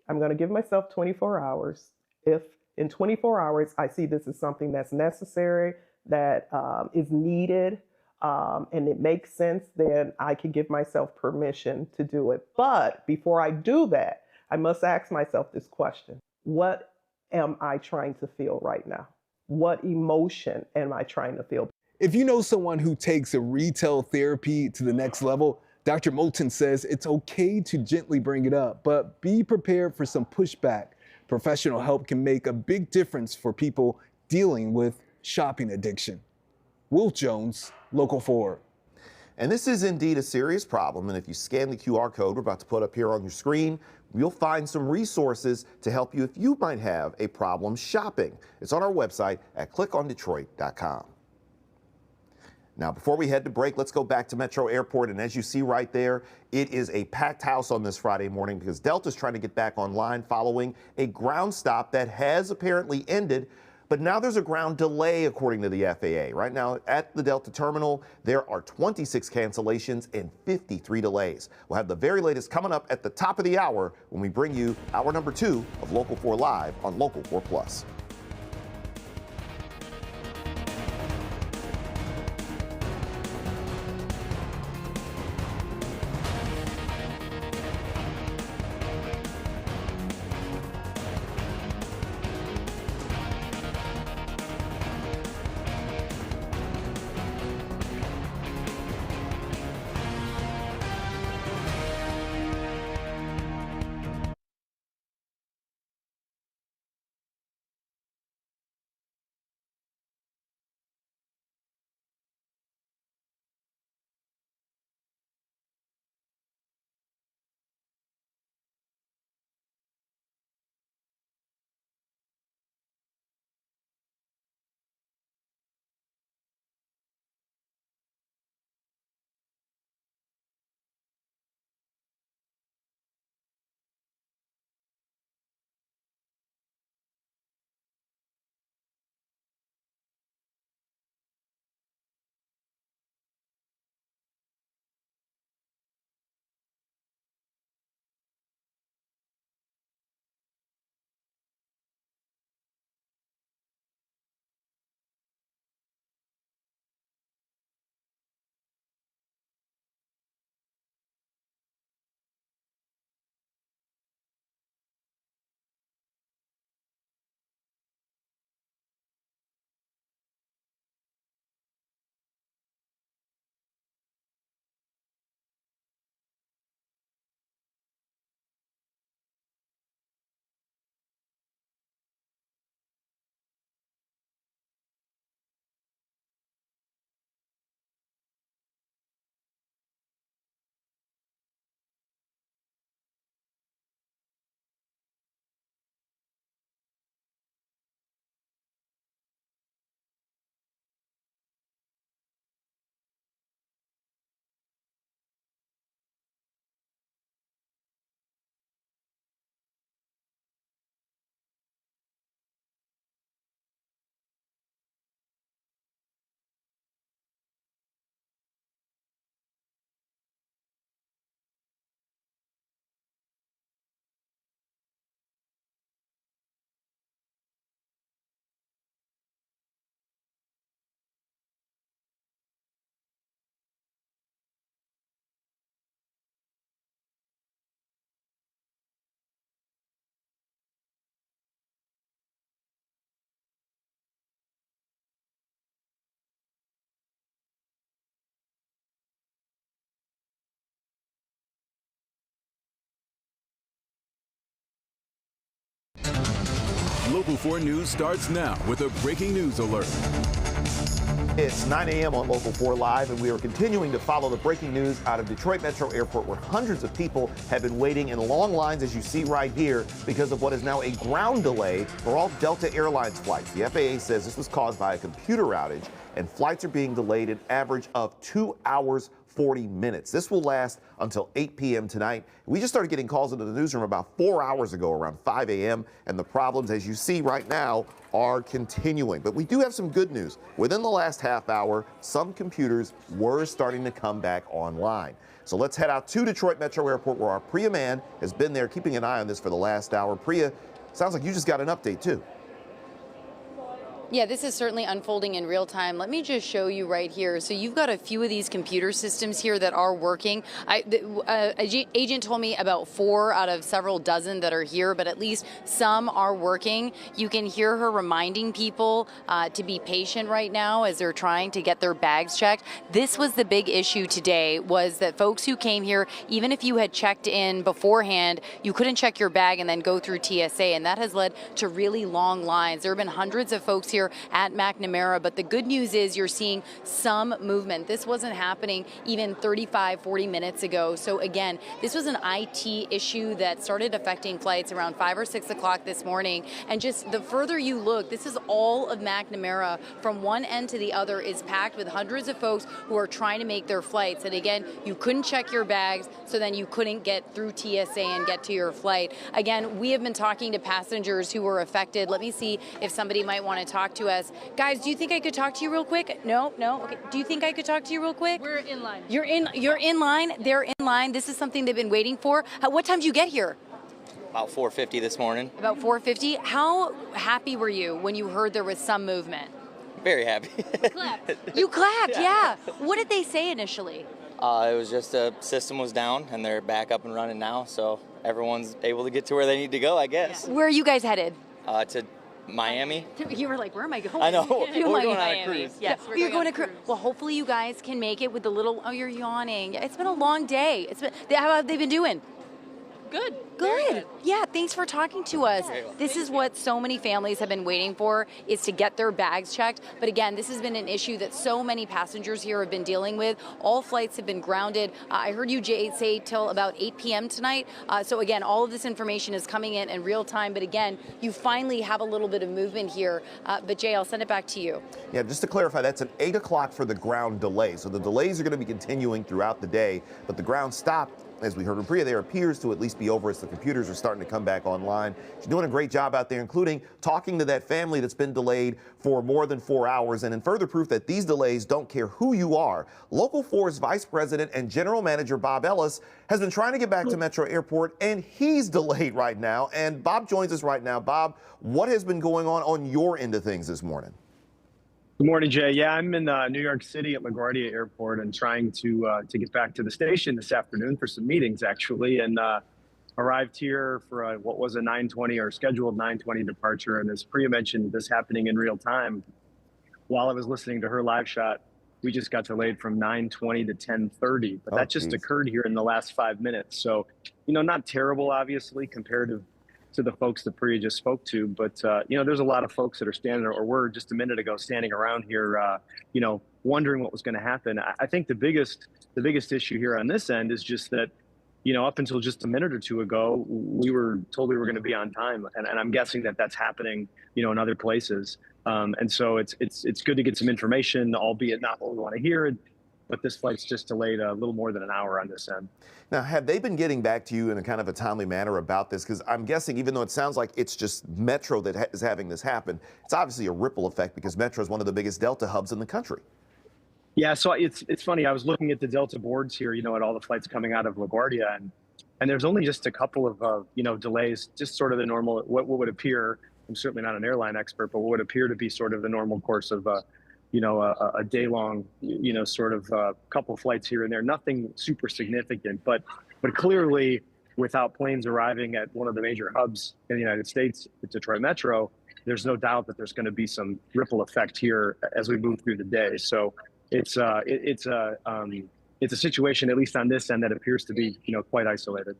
I'm going to give myself 24 hours. If in 24 hours I see this as something that's necessary, that is needed, and it makes sense, then I can give myself permission to do it. But before I do that, I must ask myself this question. What am I trying to feel right now? What emotion am I trying to feel? If you know someone who takes a retail therapy to the next level, Dr. Moulton says it's okay to gently bring it up, but be prepared for some pushback. Professional help can make a big difference for people dealing with shopping addiction. Will Jones, Local 4. And this is indeed a serious problem. And if you scan the QR code we're about to put up here on your screen, you'll find some resources to help you if you might have a problem shopping. It's on our website at clickondetroit.com. Now, before we head to break, let's go back to Metro Airport. And as you see right there, it is a packed house on this Friday morning because Delta's trying to get back online following a ground stop that has apparently ended. But now there's a ground delay, according to the FAA. Right now at the Delta terminal, there are 26 cancellations and 53 delays. We'll have the very latest coming up at the top of the hour when we bring you hour number 2 of Local 4 Live on Local 4 Plus. Local 4 News starts now with a breaking news alert. It's 9 a.m. on Local 4 Live, and we are continuing to follow the breaking news out of Detroit Metro Airport, where hundreds of people have been waiting in long lines, as you see right here, because of what is now a ground delay for all Delta Airlines flights. The FAA says this was caused by a computer outage, and flights are being delayed an average of 2 hours 40 minutes. This will last until 8 p.m. tonight. We just started getting calls into the newsroom about 4 hours ago, around 5 a.m., and the problems, as you see right now, are continuing. But we do have some good news. Within the last half hour, some computers were starting to come back online. So let's head out to Detroit Metro Airport, where our Priya man has been there keeping an eye on this for the last hour. Priya, sounds like you just got an update too. Yeah, this is certainly unfolding in real time. Let me just show you right here. So you've got a few of these computer systems here that are working. Agent told me about 4 out of several dozen that are here, but at least some are working. You can hear her reminding people to be patient right now as they're trying to get their bags checked. This was the big issue today, was that folks who came here, even if you had checked in beforehand, you couldn't check your bag and then go through TSA, and that has led to really long lines. There have been hundreds of folks here at McNamara, but the good news is you're seeing some movement. This wasn't happening even 35, 40 minutes ago. So again, this was an IT issue that started affecting flights around 5 or 6 o'clock this morning. And just the further you look, this is all of McNamara from one end to the other is packed with hundreds of folks who are trying to make their flights. And again, you couldn't check your bags, so then you couldn't get through TSA and get to your flight. Again, we have been talking to passengers who were affected. Let me see if somebody might want to talk to us. Guys, do you think I could talk to you real quick? No? Okay. Do you think I could talk to you real quick? We're in line. You're in line. They're in line. This is something they've been waiting for. What time did you get here? About 4:50 this morning. About 4:50. How happy were you when you heard there was some movement? Very happy. You clapped, yeah. What did they say initially? It was just the system was down and they're back up and running now, so everyone's able to get to where they need to go, I guess. Where are you guys headed? To Miami. You were like, where am I going? I know. You're We're like, going on a Miami. cruise. Yes, you're going to cruise. Well, hopefully you guys can make it with the little, oh, you're yawning. It's been a long day. How have they been doing? Good. Good. Yeah, thanks for talking to us. This is what so many families have been waiting for, is to get their bags checked. But again, this has been an issue that so many passengers here have been dealing with. All flights have been grounded. I heard you, Jay, say till about 8 p.m. tonight. So again, all of this information is coming in real time. But again, you finally have a little bit of movement here. But Jay, I'll send it back to you. Yeah, just to clarify, that's an 8 o'clock for the ground delay. So the delays are going to be continuing throughout the day, but the ground stop, as we heard from Priya, there appears to at least be over as the computers are starting to come back online. She's doing a great job out there, including talking to that family that's been delayed for more than 4 hours. And in further proof that these delays don't care who you are, Local 4's Vice President and General Manager Bob Ellis has been trying to get back to Metro Airport, and he's delayed right now. And Bob joins us right now. Bob, what has been going on your end of things this morning? Good morning, Jay. Yeah, I'm in New York City at LaGuardia Airport and trying to get back to the station this afternoon for some meetings, actually, and arrived here for what was a 9:20 or scheduled 9:20 departure. And as Priya mentioned, this happening in real time. While I was listening to her live shot, we just got delayed from 9:20 to 10:30, but that just occurred here in the last 5 minutes. So, not terrible, obviously, comparative to the folks that Priya just spoke to, but there's a lot of folks that are standing, or were just a minute ago standing around here, wondering what was going to happen. I think the biggest issue here on this end is just that, up until just a minute or two ago, we were told we were going to be on time, and I'm guessing that that's happening, in other places. And so it's good to get some information, albeit not what we want to hear. But this flight's just delayed a little more than an hour on this end. Now, have they been getting back to you in a kind of a timely manner about this? Because I'm guessing, even though it sounds like it's just Metro that is having this happen, it's obviously a ripple effect because Metro is one of the biggest Delta hubs in the country. Yeah, so it's funny. I was looking at the Delta boards here, at all the flights coming out of LaGuardia, and there's only just a couple of delays, just sort of the normal, what would appear. I'm certainly not an airline expert, but what would appear to be sort of the normal course of a day-long, sort of couple flights here and there. Nothing super significant, but clearly, without planes arriving at one of the major hubs in the United States, the Detroit Metro, there's no doubt that there's going to be some ripple effect here as we move through the day. So it's a situation, at least on this end, that appears to be quite isolated.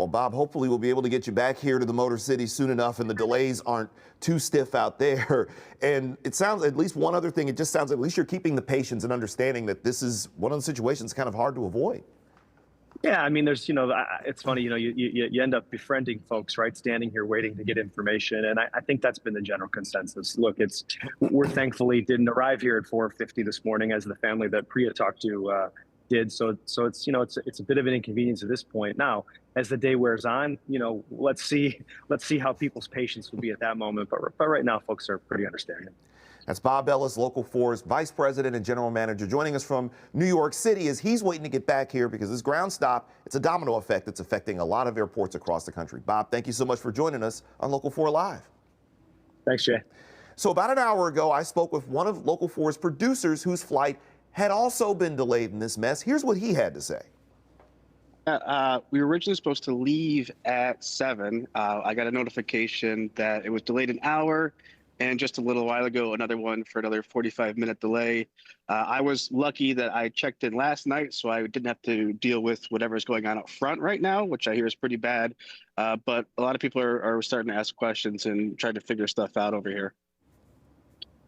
Well, Bob, hopefully we'll be able to get you back here to the Motor City soon enough and the delays aren't too stiff out there. And it sounds, at least one other thing, it just sounds like at least you're keeping the patience and understanding that this is one of the situations kind of hard to avoid. Yeah, I mean, there's, it's funny, you end up befriending folks, right? Standing here waiting to get information. And I think that's been the general consensus. Look, we're thankfully didn't arrive here at 4:50 this morning as the family that Priya talked to did. So it's, it's a bit of an inconvenience at this point. Now, as the day wears on, let's see how people's patience will be at that moment. But right now, folks are pretty understanding. That's Bob Ellis, Local 4's Vice President and General Manager, joining us from New York City as he's waiting to get back here because this ground stop, it's a domino effect that's affecting a lot of airports across the country. Bob, thank you so much for joining us on Local 4 Live. Thanks, Jay. So about an hour ago, I spoke with one of Local 4's producers whose flight had also been delayed in this mess. Here's what he had to say. We were originally supposed to leave at 7. I got a notification that it was delayed an hour. And just a little while ago, another one for another 45-minute delay. I was lucky that I checked in last night, so I didn't have to deal with whatever's going on up front right now, which I hear is pretty bad. But a lot of people are starting to ask questions and trying to figure stuff out over here.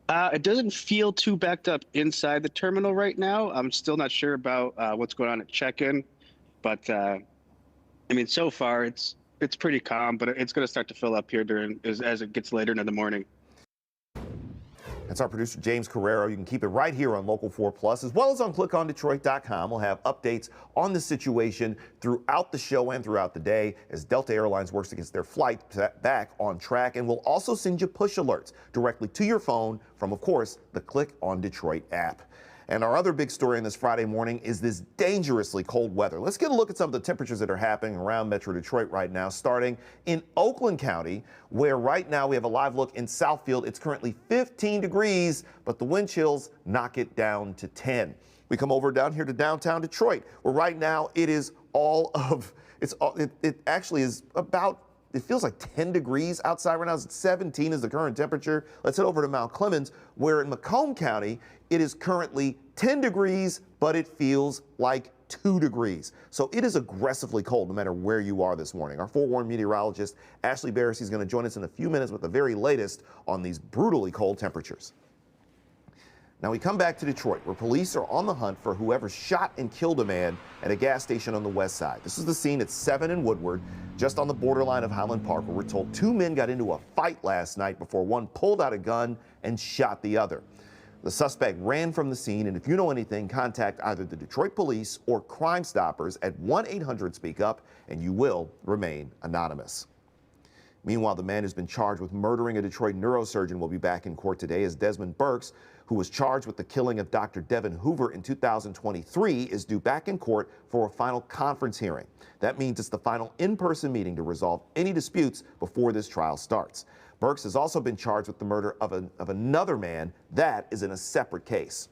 It doesn't feel too backed up inside the terminal right now. I'm still not sure about what's going on at check-in. But, I mean, so far, it's pretty calm, but it's going to start to fill up here as it gets later in the morning. That's our producer, James Carrero. You can keep it right here on Local 4 Plus, as well as on clickondetroit.com. We'll have updates on the situation throughout the show and throughout the day as Delta Airlines works to get their flight back on track. And we'll also send you push alerts directly to your phone from, of course, the Click on Detroit app. And our other big story on this Friday morning is this dangerously cold weather. Let's get a look at some of the temperatures that are happening around Metro Detroit right now, starting in Oakland County, where right now we have a live look in Southfield. It's currently 15 degrees, but the wind chills knock it down to 10. We come over down here to downtown Detroit, where right now it is it actually is about, it feels like 10 degrees outside right now. It's 17 is the current temperature. Let's head over to Mount Clemens, where in Macomb County, it is currently 10 degrees, but it feels like 2 degrees. So it is aggressively cold no matter where you are this morning. Our forewarned meteorologist, Ashley Barris, is going to join us in a few minutes with the very latest on these brutally cold temperatures. Now we come back to Detroit, where police are on the hunt for whoever shot and killed a man at a gas station on the west side. This is the scene at 7 and Woodward, just on the borderline of Highland Park, where we're told 2 men got into a fight last night before one pulled out a gun and shot the other. The suspect ran from the scene, and if you know anything, contact either the Detroit Police or Crime Stoppers at 1-800-SPEAK-UP, and you will remain anonymous. Meanwhile, the man who's been charged with murdering a Detroit neurosurgeon will be back in court today as Desmond Burks, who was charged with the killing of Dr. Devin Hoover in 2023, is due back in court for a final conference hearing. That means it's the final in-person meeting to resolve any disputes before this trial starts. Burks has also been charged with the murder of another man. That is in a separate case.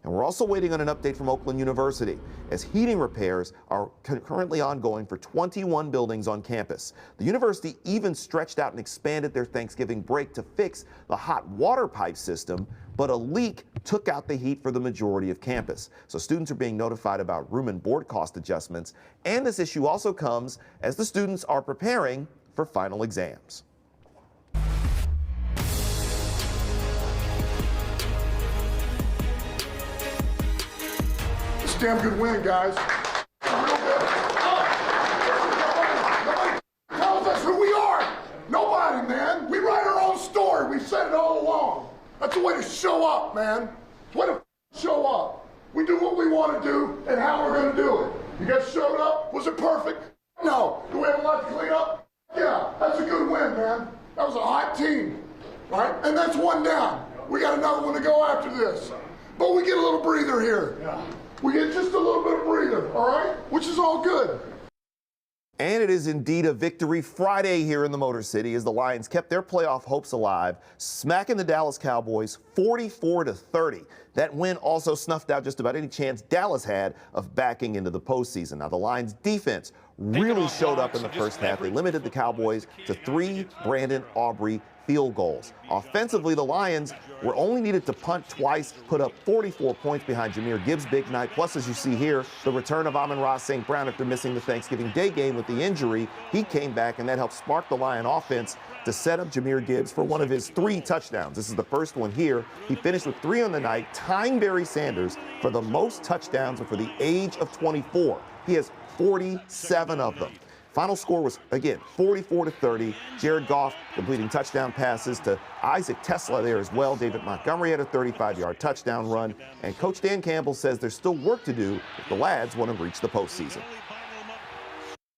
And we're also waiting on an update from Oakland University, as heating repairs are currently ongoing for 21 buildings on campus. The university even stretched out and expanded their Thanksgiving break to fix the hot water pipe system, but a leak took out the heat for the majority of campus. So students are being notified about room and board cost adjustments. And this issue also comes as the students are preparing for final exams. Damn good win, guys. Real good. Nobody tells us who we are. Nobody, man. We write our own story. We've said it all along. That's the way to show up, man. It's the way to show up. We do what we want to do and how we're going to do it. You guys showed up. Was it perfect? No. Do we have a lot to clean up? Yeah, that's a good win, man. That was a hot team, right? And that's one down. We got another one to go after this. But we get a little breather here. Yeah. We get just a little bit of breather, all right? Which is all good. And it is indeed a victory Friday here in the Motor City as the Lions kept their playoff hopes alive, smacking the Dallas Cowboys 44-30. That win also snuffed out just about any chance Dallas had of backing into the postseason. Now, the Lions defense really showed up in the first half. They limited the Cowboys to 3 Brandon Aubrey field goals. Offensively, the Lions were only needed to punt twice, put up 44 points behind Jahmyr Gibbs' big night. Plus, as you see here, the return of Amon-Ra St. Brown after missing the Thanksgiving Day game with the injury. He came back, and that helped spark the Lion offense to set up Jahmyr Gibbs for one of his 3 touchdowns. This is the first one here. He finished with 3 on the night, tying Barry Sanders for the most touchdowns for the age of 24. He has 47 of them. Final score was, again, 44-30. Jared Goff completing touchdown passes to Isaac Tesla there as well. David Montgomery had a 35-yard touchdown run. And Coach Dan Campbell says there's still work to do if the Lads want to reach the postseason.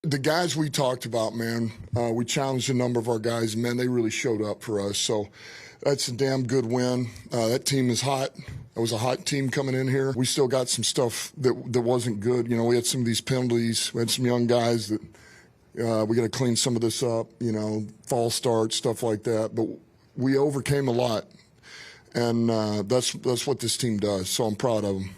The guys we talked about, man, we challenged a number of our guys, and, man, they really showed up for us. So that's a damn good win. That team is hot. It was a hot team coming in here. We still got some stuff that wasn't good. You know, we had some of these penalties. We had some young guys that we got to clean some of this up, you know, false starts, stuff like that. But we overcame a lot, and that's what this team does. So I'm proud of them.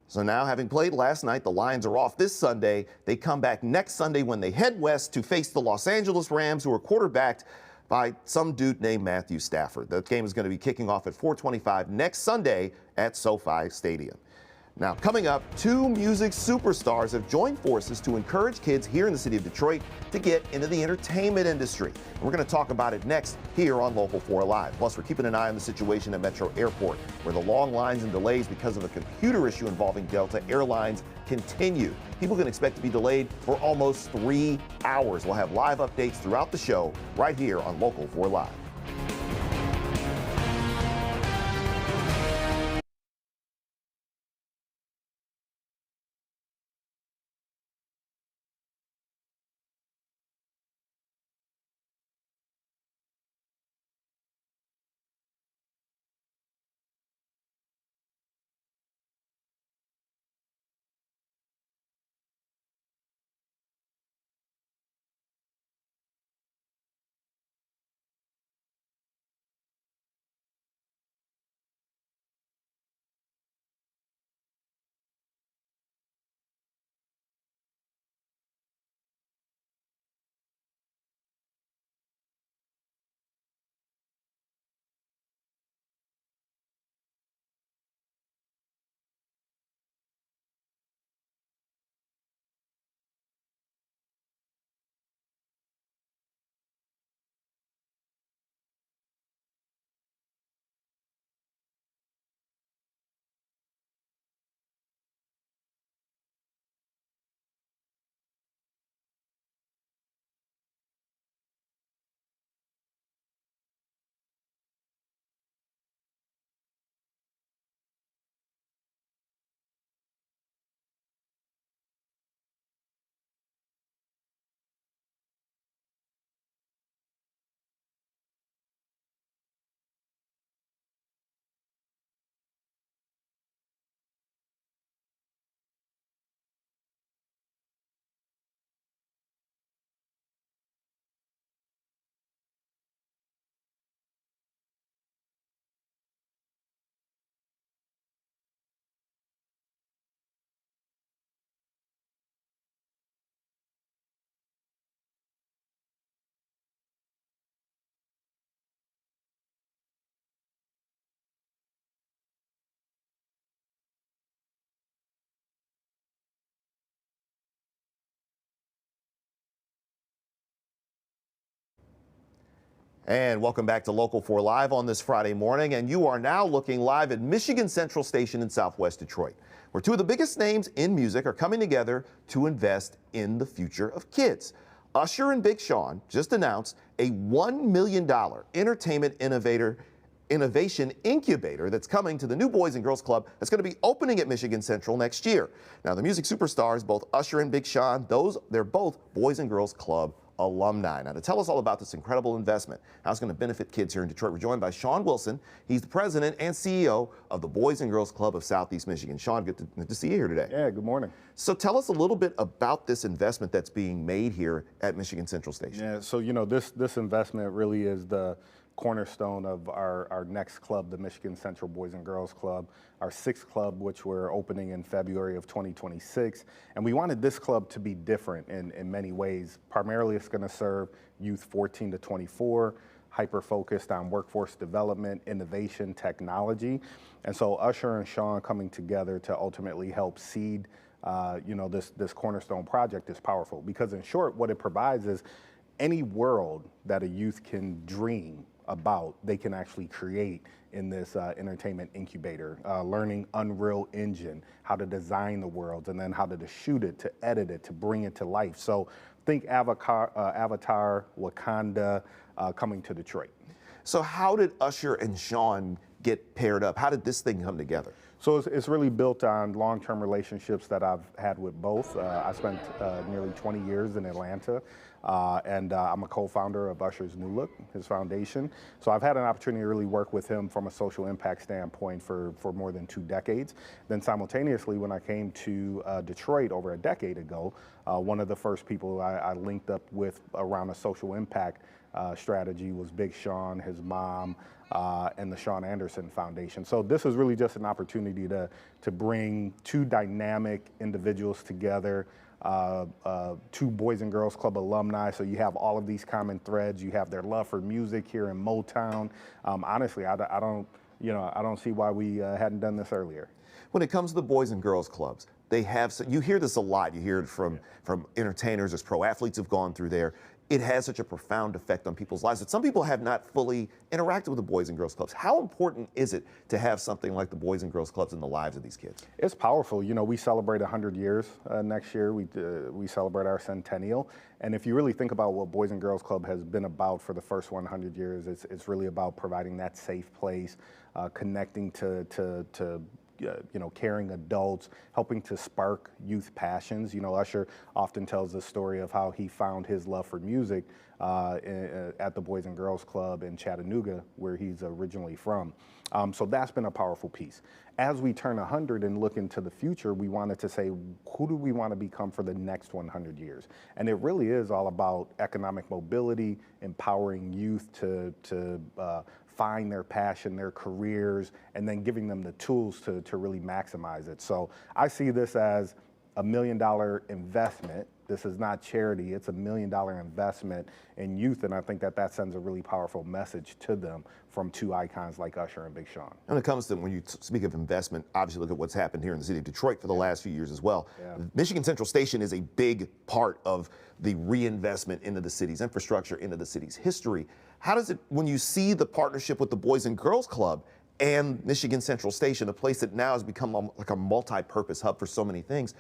So now, having played last night, the Lions are off this Sunday. They come back next Sunday when they head west to face the Los Angeles Rams, who are quarterbacked by some dude named Matthew Stafford. The game is going to be kicking off at 4:25 next Sunday at SoFi Stadium. Now, coming up, 2 music superstars have joined forces to encourage kids here in the city of Detroit to get into the entertainment industry. And we're going to talk about it next here on Local 4 Live. Plus, we're keeping an eye on the situation at Metro Airport, where the long lines and delays because of a computer issue involving Delta Airlines continue. People can expect to be delayed for almost 3 hours. We'll have live updates throughout the show right here on Local 4 Live. And welcome back to Local 4 Live on this Friday morning. And you are now looking live at Michigan Central Station in Southwest Detroit, where 2 of the biggest names in music are coming together to invest in the future of kids. Usher and Big Sean just announced a $1 million entertainment innovation incubator that's coming to the new Boys and Girls Club that's going to be opening at Michigan Central next year. Now, the music superstars, both Usher and Big Sean, they're both Boys and Girls Club alumni. Now, to tell us all about this incredible investment, how it's going to benefit kids here in Detroit, we're joined by Sean Wilson. He's the president and CEO of the Boys and Girls Club of Southeast Michigan. Sean, good to see you here today. Yeah, good morning. So tell us a little bit about this investment that's being made here at Michigan Central Station. Yeah, so this investment really is the cornerstone of our next club, the Michigan Central Boys and Girls Club, our 6th club, which we're opening in February of 2026. And we wanted this club to be different in many ways. Primarily, it's going to serve youth 14 to 24. hyper-focused on workforce development, innovation, technology. And so Usher and Sean coming together to ultimately help seed this cornerstone project is powerful, because in short, what it provides is any world that a youth can dream about, they can actually create in this entertainment incubator, learning Unreal Engine, how to design the worlds, and then how to shoot it, to edit it, to bring it to life. So think Avatar, Wakanda coming to Detroit. So how did Usher and Sean get paired up? How did this thing come together? So it's really built on long-term relationships that I've had with both. I spent nearly 20 years in Atlanta, and I'm a co-founder of Usher's New Look, his foundation. So I've had an opportunity to really work with him from a social impact standpoint for more than 2 decades. Then simultaneously, when I came to Detroit over a decade ago, one of the first people I linked up with around a social impact strategy was Big Sean, his mom, and the Sean Anderson Foundation. So this is really just an opportunity to bring 2 dynamic individuals together, 2 Boys and Girls Club alumni. So you have all of these common threads. You have their love for music here in Motown. Honestly, I don't see why we hadn't done this earlier. When it comes to the Boys and Girls Clubs, they have, you hear this a lot. You hear it from entertainers as pro athletes have gone through there. It has such a profound effect on people's lives that some people have not fully interacted with the Boys and Girls Clubs. How important is it to have something like the Boys and Girls Clubs in the lives of these kids? It's powerful. You know, we celebrate 100 years next year. We celebrate our centennial. And if you really think about what Boys and Girls Club has been about for the first 100 years, it's really about providing that safe place, connecting to caring adults, helping to spark youth passions. You know, Usher often tells the story of how he found his love for music at the Boys and Girls Club in Chattanooga, where he's originally from. So that's been a powerful piece. As we turn 100 and look into the future, we wanted to say, who do we want to become for the next 100 years? And it really is all about economic mobility, empowering youth to find their passion, their careers, and then giving them the tools to really maximize it. So I see this as $1 million investment. This is not charity, it's $1 million investment in youth, and I think that sends a really powerful message to them from 2 icons like Usher and Big Sean. When it comes to, when you speak of investment, obviously look at what's happened here in the city of Detroit for the last few years as well. Yeah. Michigan Central Station is a big part of the reinvestment into the city's infrastructure, into the city's history. How does it, when you see the partnership with the Boys and Girls Club and Michigan Central Station, a place that now has become like a multi-purpose hub for so many things,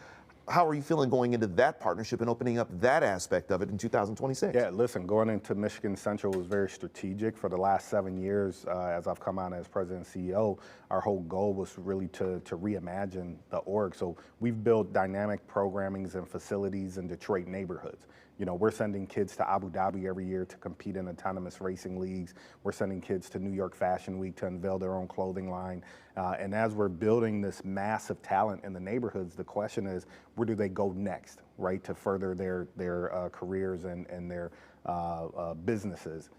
how are you feeling going into that partnership and opening up that aspect of it in 2026? Yeah, listen, going into Michigan Central was very strategic. For the last 7 years, as I've come on as president and CEO, our whole goal was really to reimagine the org. So we've built dynamic programmings and facilities in Detroit neighborhoods. You know, we're sending kids to Abu Dhabi every year to compete in autonomous racing leagues. We're sending kids to New York Fashion Week to unveil their own clothing line. And as we're building this massive talent in the neighborhoods, the question is, where do they go next, right, to further their careers and their businesses?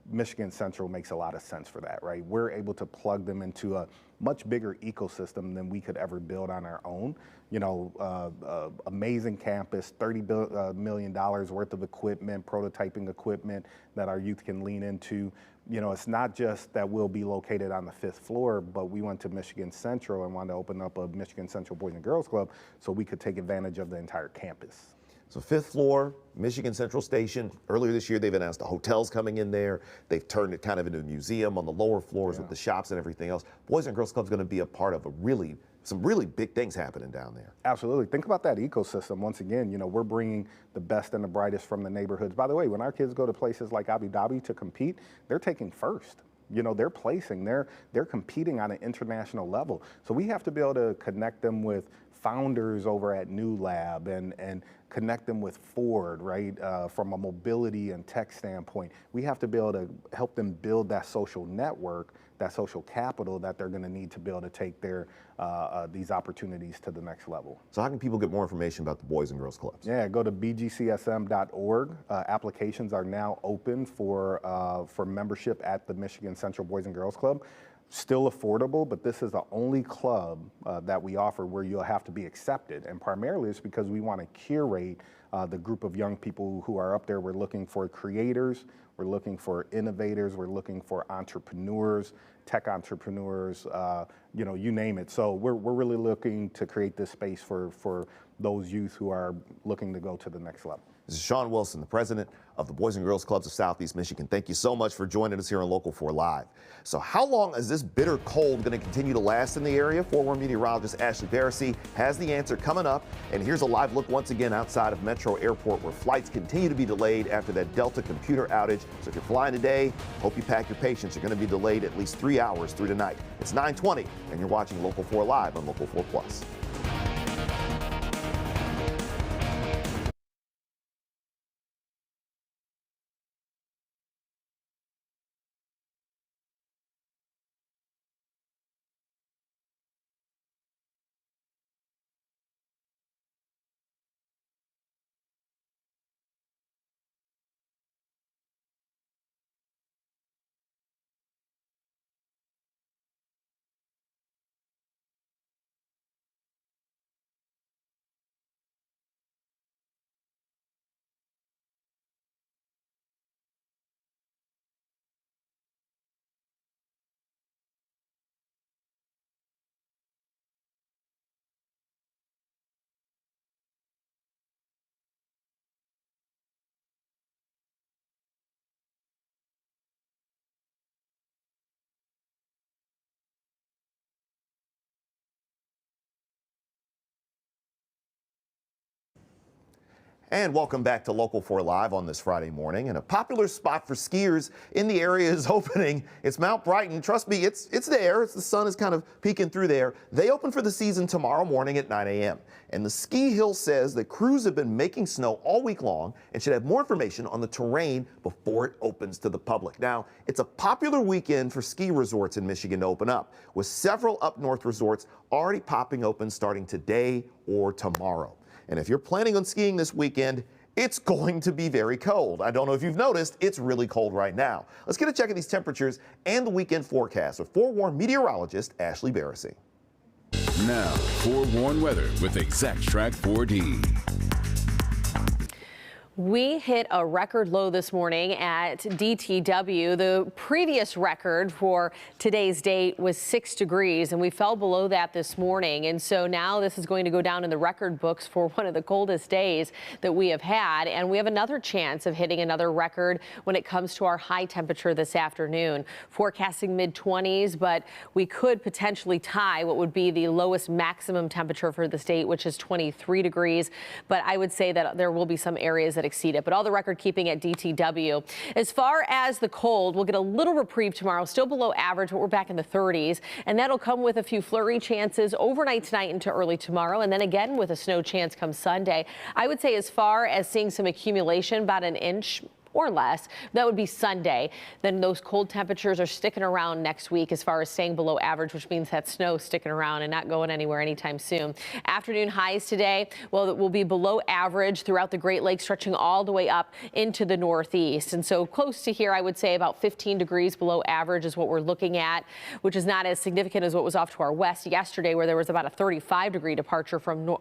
Michigan Central makes a lot of sense for that, right? We're able to plug them into a much bigger ecosystem than we could ever build on our own. You know, amazing campus, $30 million worth of equipment, prototyping equipment that our youth can lean into. You know, it's not just that we'll be located on the 5th floor, but we went to Michigan Central and wanted to open up a Michigan Central Boys and Girls Club so we could take advantage of the entire campus. So 5th floor, Michigan Central Station. Earlier this year, they've announced the hotels coming in there. They've turned it kind of into a museum on the lower floors with the shops and everything else. Boys and Girls Club is going to be a part of some really big things happening down there. Absolutely. Think about that ecosystem. Once again, you know, we're bringing the best and the brightest from the neighborhoods. By the way, when our kids go to places like Abu Dhabi to compete, they're taking first. You know, they're placing, they're competing on an international level. So we have to be able to connect them with founders over at New Lab and connect them with Ford, right? From a mobility and tech standpoint, we have to be able to help them build that social network, that social capital that they're going to need to be able to take their these opportunities to the next level. So how can people get more information about the Boys and Girls Clubs? Yeah, go to bgcsm.org. Applications are now open for membership at the Michigan Central Boys and Girls Club. Still affordable, but this is the only club that we offer where you'll have to be accepted. And primarily it's because we want to curate the group of young people who are up there. We're looking for creators, We're looking for innovators. We're looking for entrepreneurs, tech entrepreneurs, you know, you name it. So we're really looking to create this space for those youth who are looking to go to the next level. This is Sean Wilson, the president of the Boys and Girls Clubs of Southeast Michigan. Thank you so much for joining us here on Local 4 Live. So how long is this bitter cold going to continue to last in the area? Former meteorologist Ashley Barrissey has the answer coming up. And here's a live look once again outside of Metro Airport, where flights continue to be delayed after that Delta computer outage. So if you're flying today, hope you pack your patience. You're going to be delayed at least 3 hours through tonight. It's 9:20, and you're watching Local 4 Live on Local 4 Plus. And welcome back to Local 4 Live on this Friday morning. And a popular spot for skiers in the area is opening. It's Mount Brighton. Trust me, it's there. The sun is kind of peeking through there. They open for the season tomorrow morning at 9 a.m. And the Ski Hill says that crews have been making snow all week long and should have more information on the terrain before it opens to the public. Now, it's a popular weekend for ski resorts in Michigan to open up, with several up north resorts already popping open starting today or tomorrow. And if you're planning on skiing this weekend, it's going to be very cold. I don't know if you've noticed, it's really cold right now. Let's get a check of these temperatures and the weekend forecast with forewarned meteorologist Ashley Barrissey. Now, forewarned weather with Exact Track 4D. We hit a record low this morning at DTW. The previous record for today's date was 6 degrees, and we fell below that this morning. And so now this is going to go down in the record books for one of the coldest days that we have had. And we have another chance of hitting another record when it comes to our high temperature this afternoon. Forecasting mid-20s, but we could potentially tie what would be the lowest maximum temperature for the state, which is 23 degrees. But I would say that there will be some areas that exceed it, but all the record keeping at DTW. As far as the cold, we'll get a little reprieve tomorrow, still below average, but we're back in the 30s, and that'll come with a few flurry chances overnight tonight into early tomorrow, and then again with a snow chance come Sunday. I would say as far as seeing some accumulation, about an inch or less, that would be Sunday. Then those cold temperatures are sticking around next week as far as staying below average, which means that snow sticking around and not going anywhere anytime soon. Afternoon highs today, well, it will be below average throughout the Great Lakes, stretching all the way up into the northeast. And so close to here, I would say about 15 degrees below average is what we're looking at, which is not as significant as what was off to our west yesterday, where there was about a 35-degree departure from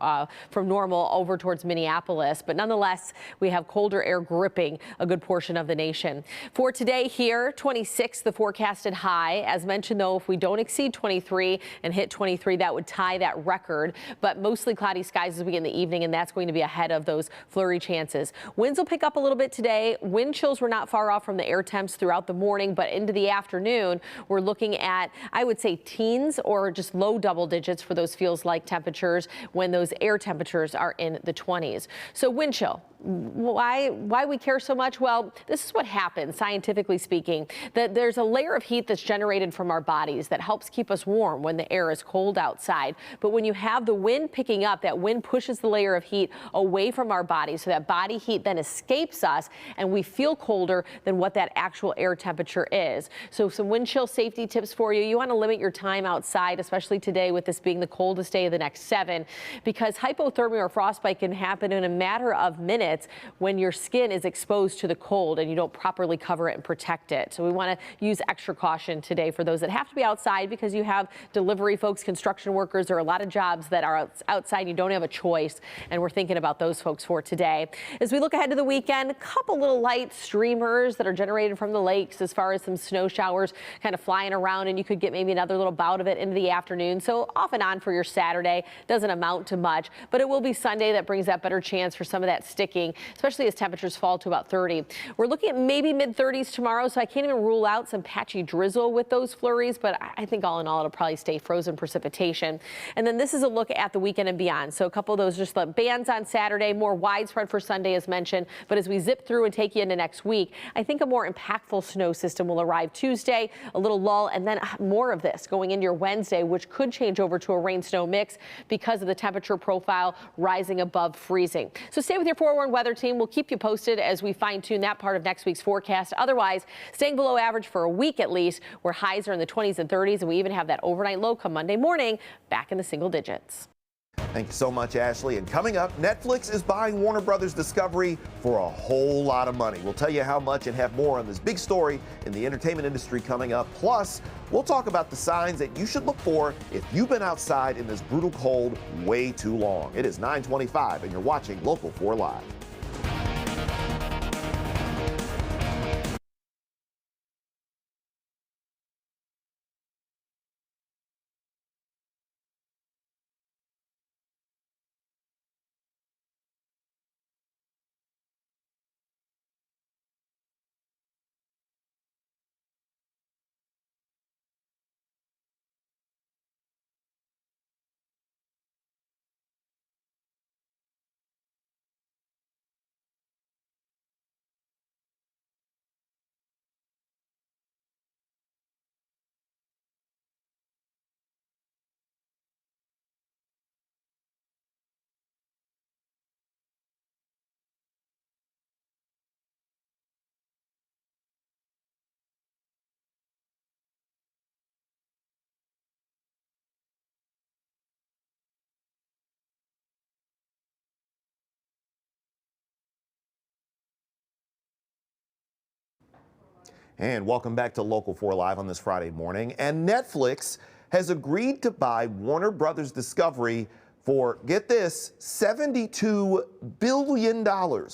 normal over towards Minneapolis. But nonetheless, we have colder air gripping a good portion of the nation. For today here, 26, the forecasted high. As mentioned, though, if we don't exceed 23 and hit 23, that would tie that record. But mostly cloudy skies as we get in the evening, and that's going to be ahead of those flurry chances. Winds will pick up a little bit today. Wind chills were not far off from the air temps throughout the morning, but into the afternoon, we're looking at, I would say, teens or just low double digits for those feels like temperatures when those air temperatures are in the 20s. So wind chill. Why we care so much? Well, this is what happens, scientifically speaking, that there's a layer of heat that's generated from our bodies that helps keep us warm when the air is cold outside. But when you have the wind picking up, that wind pushes the layer of heat away from our bodies, so that body heat then escapes us and we feel colder than what that actual air temperature is. So some wind chill safety tips for you. You want to limit your time outside, especially today with this being the coldest day of the next 7, because hypothermia or frostbite can happen in a matter of minutes when your skin is exposed to the cold and you don't properly cover it and protect it. So we want to use extra caution today for those that have to be outside, because you have delivery folks, construction workers. There are a lot of jobs that are outside. You don't have a choice, and we're thinking about those folks for today. As we look ahead to the weekend, a couple little light streamers that are generated from the lakes, as far as some snow showers kind of flying around, and you could get maybe another little bout of it into the afternoon. So off and on for your Saturday. Doesn't amount to much, but it will be Sunday that brings that better chance for some of that sticking, especially as temperatures fall to about 30. We're looking at maybe mid-30s tomorrow, so I can't even rule out some patchy drizzle with those flurries, but I think all in all it'll probably stay frozen precipitation. And then this is a look at the weekend and beyond. So a couple of those just the bands on Saturday, more widespread for Sunday as mentioned, but as we zip through and take you into next week, I think a more impactful snow system will arrive Tuesday, a little lull, and then more of this going into your Wednesday, which could change over to a rain-snow mix because of the temperature profile rising above freezing. So stay with your forewarned weather team. We'll keep you posted as we fine-tune that part of next week's forecast. Otherwise, staying below average for a week at least, where highs are in the 20s and 30s, and we even have that overnight low come Monday morning back in the single digits. Thank you so much, Ashley. And coming up, Netflix is buying Warner Brothers Discovery for a whole lot of money. We'll tell you how much and have more on this big story in the entertainment industry coming up. Plus, we'll talk about the signs that you should look for if you've been outside in this brutal cold way too long. It is 9:25 and you're watching Local 4 Live. And welcome back to Local 4 Live on this Friday morning. And Netflix has agreed to buy Warner Brothers Discovery for, get this, $72 billion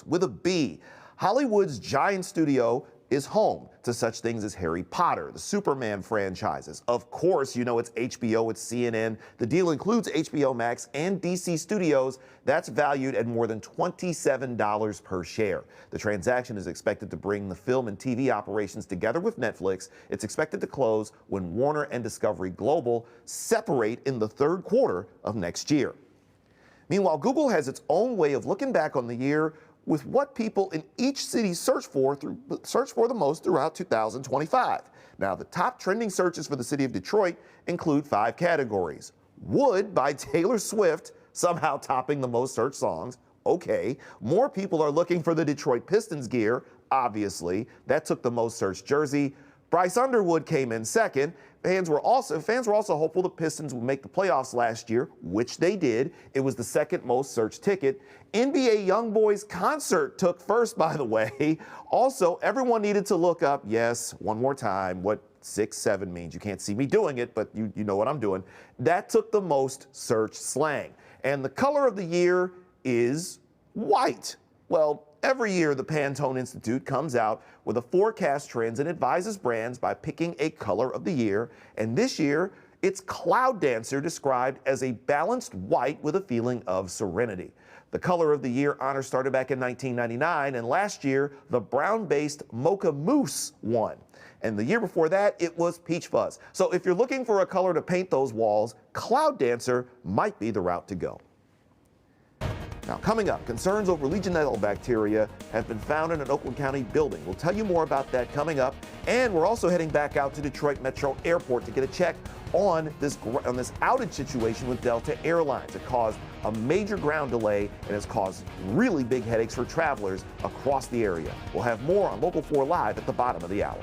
with a B. Hollywood's giant studio is home to such things as Harry Potter, the Superman franchises. Of course, you know it's HBO, it's CNN. The deal includes HBO Max and DC Studios. That's valued at more than $27 per share. The transaction is expected to bring the film and TV operations together with Netflix. It's expected to close when Warner and Discovery Global separate in the third quarter of next year. Meanwhile, Google has its own way of looking back on the year with what people in each city search for the most throughout 2025. Now, the top trending searches for the city of Detroit include 5 categories. Wood by Taylor Swift, somehow topping the most searched songs. Okay. More people are looking for the Detroit Pistons gear, obviously. That took the most searched jersey. Bryce Underwood came in second. Fans were also hopeful the Pistons would make the playoffs last year, which they did. It was the second most searched ticket. NBA YoungBoy's concert took first, by the way. Also, everyone needed to look up, yes, one more time, what 6'7" means. You can't see me doing it, but you know what I'm doing. That took the most searched slang. And the color of the year is white. Well, every year, the Pantone Institute comes out with a forecast trends and advises brands by picking a color of the year. And this year, it's Cloud Dancer, described as a balanced white with a feeling of serenity. The color of the year honor started back in 1999, and last year, the brown-based Mocha Mousse won. And the year before that, it was Peach Fuzz. So if you're looking for a color to paint those walls, Cloud Dancer might be the route to go. Now, coming up, concerns over Legionella bacteria have been found in an Oakland County building. We'll tell you more about that coming up. And we're also heading back out to Detroit Metro Airport to get a check on this outage situation with Delta Airlines. It caused a major ground delay and has caused really big headaches for travelers across the area. We'll have more on Local 4 Live at the bottom of the hour.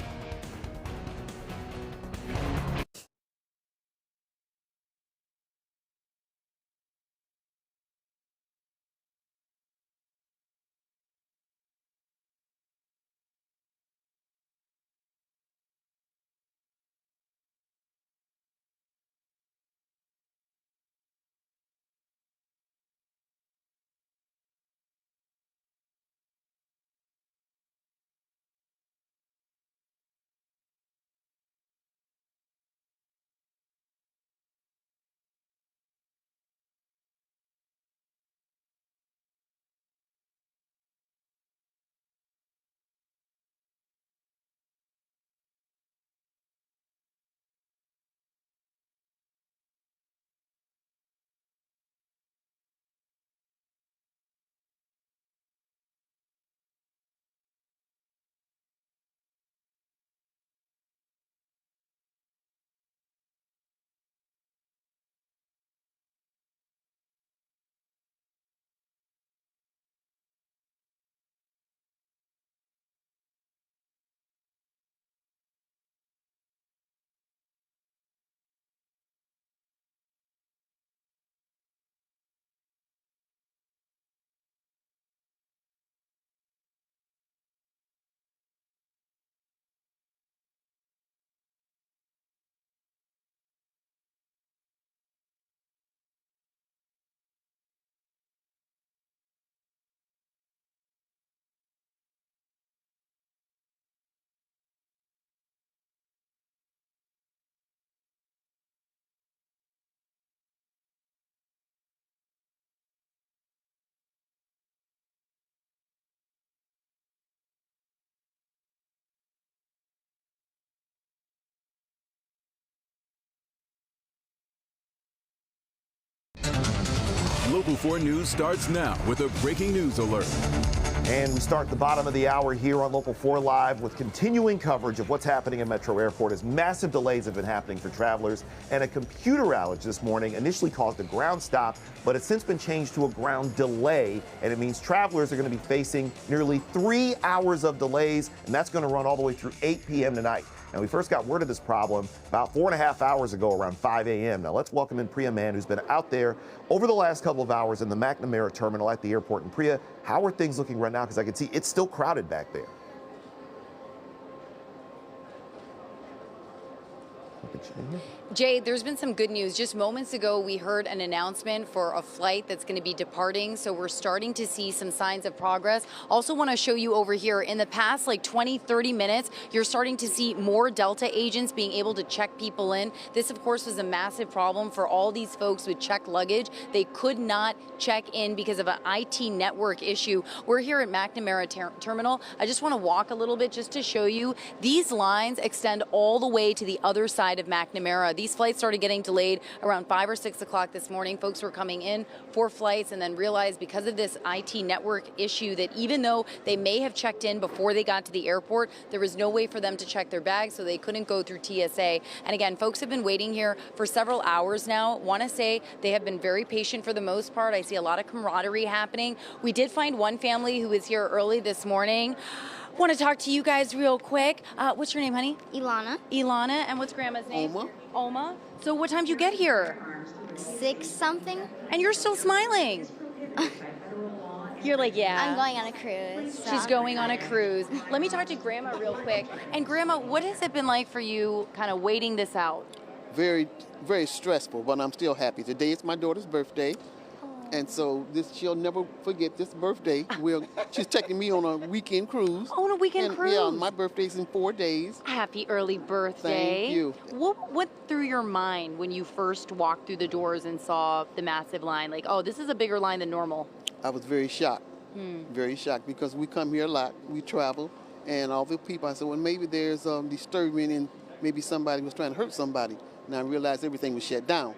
Local 4 News starts now with a breaking news alert. And we start the bottom of the hour here on Local 4 Live with continuing coverage of what's happening at Metro Airport as massive delays have been happening for travelers. And a computer outage this morning initially caused a ground stop, but it's since been changed to a ground delay. And it means travelers are going to be facing nearly 3 hours of delays, and that's going to run all the way through 8 p.m. tonight. And we first got word of this problem about 4.5 hours ago around 5 a.m. Now let's welcome in Priya Mann, who's been out there over the last couple of hours in the McNamara terminal at the airport. And Priya, how are things looking right now? Because I can see it's still crowded back there. Jay, there's been some good news. Just moments ago, we heard an announcement for a flight that's going to be departing. So we're starting to see some signs of progress. Also want to show you over here in the past like 20, 30 minutes, you're starting to see more Delta agents being able to check people in. This, of course, was a massive problem for all these folks with checked luggage. They could not check in because of an IT network issue. We're here at McNamara Terminal. I just want to walk a little bit just to show you. These lines extend all the way to the other side of McNamara. These flights started getting delayed around 5 or 6 o'clock this morning. Folks were coming in for flights and then realized because of this IT network issue that even though they may have checked in before they got to the airport, there was no way for them to check their bags, so they couldn't go through TSA. And again, folks have been waiting here for several hours now. Want to say they have been very patient for the most part. I see a lot of camaraderie happening. We did find one family who was here early this morning. Want to talk to you guys real quick. What's your name, honey? Ilana. Ilana. And what's grandma's name? Oma. Oma. So what time did you get here? 6 something. And you're still smiling. You're like, yeah. I'm going on a cruise. So. She's going on a cruise. Let me talk to Grandma real quick. And Grandma, what has it been like for you kind of waiting this out? Very, very stressful, but I'm still happy. Today is my daughter's birthday. And so she'll never forget this birthday. She's taking me on a weekend cruise. On a weekend cruise? Yeah, my birthday's in 4 days. Happy early birthday. Thank you. What went through your mind when you first walked through the doors and saw the massive line? Like, oh, this is a bigger line than normal. I was very shocked. Very shocked because we come here a lot. We travel. And all the people, I said, well, maybe there's disturbing and maybe somebody was trying to hurt somebody. And I realized everything was shut down.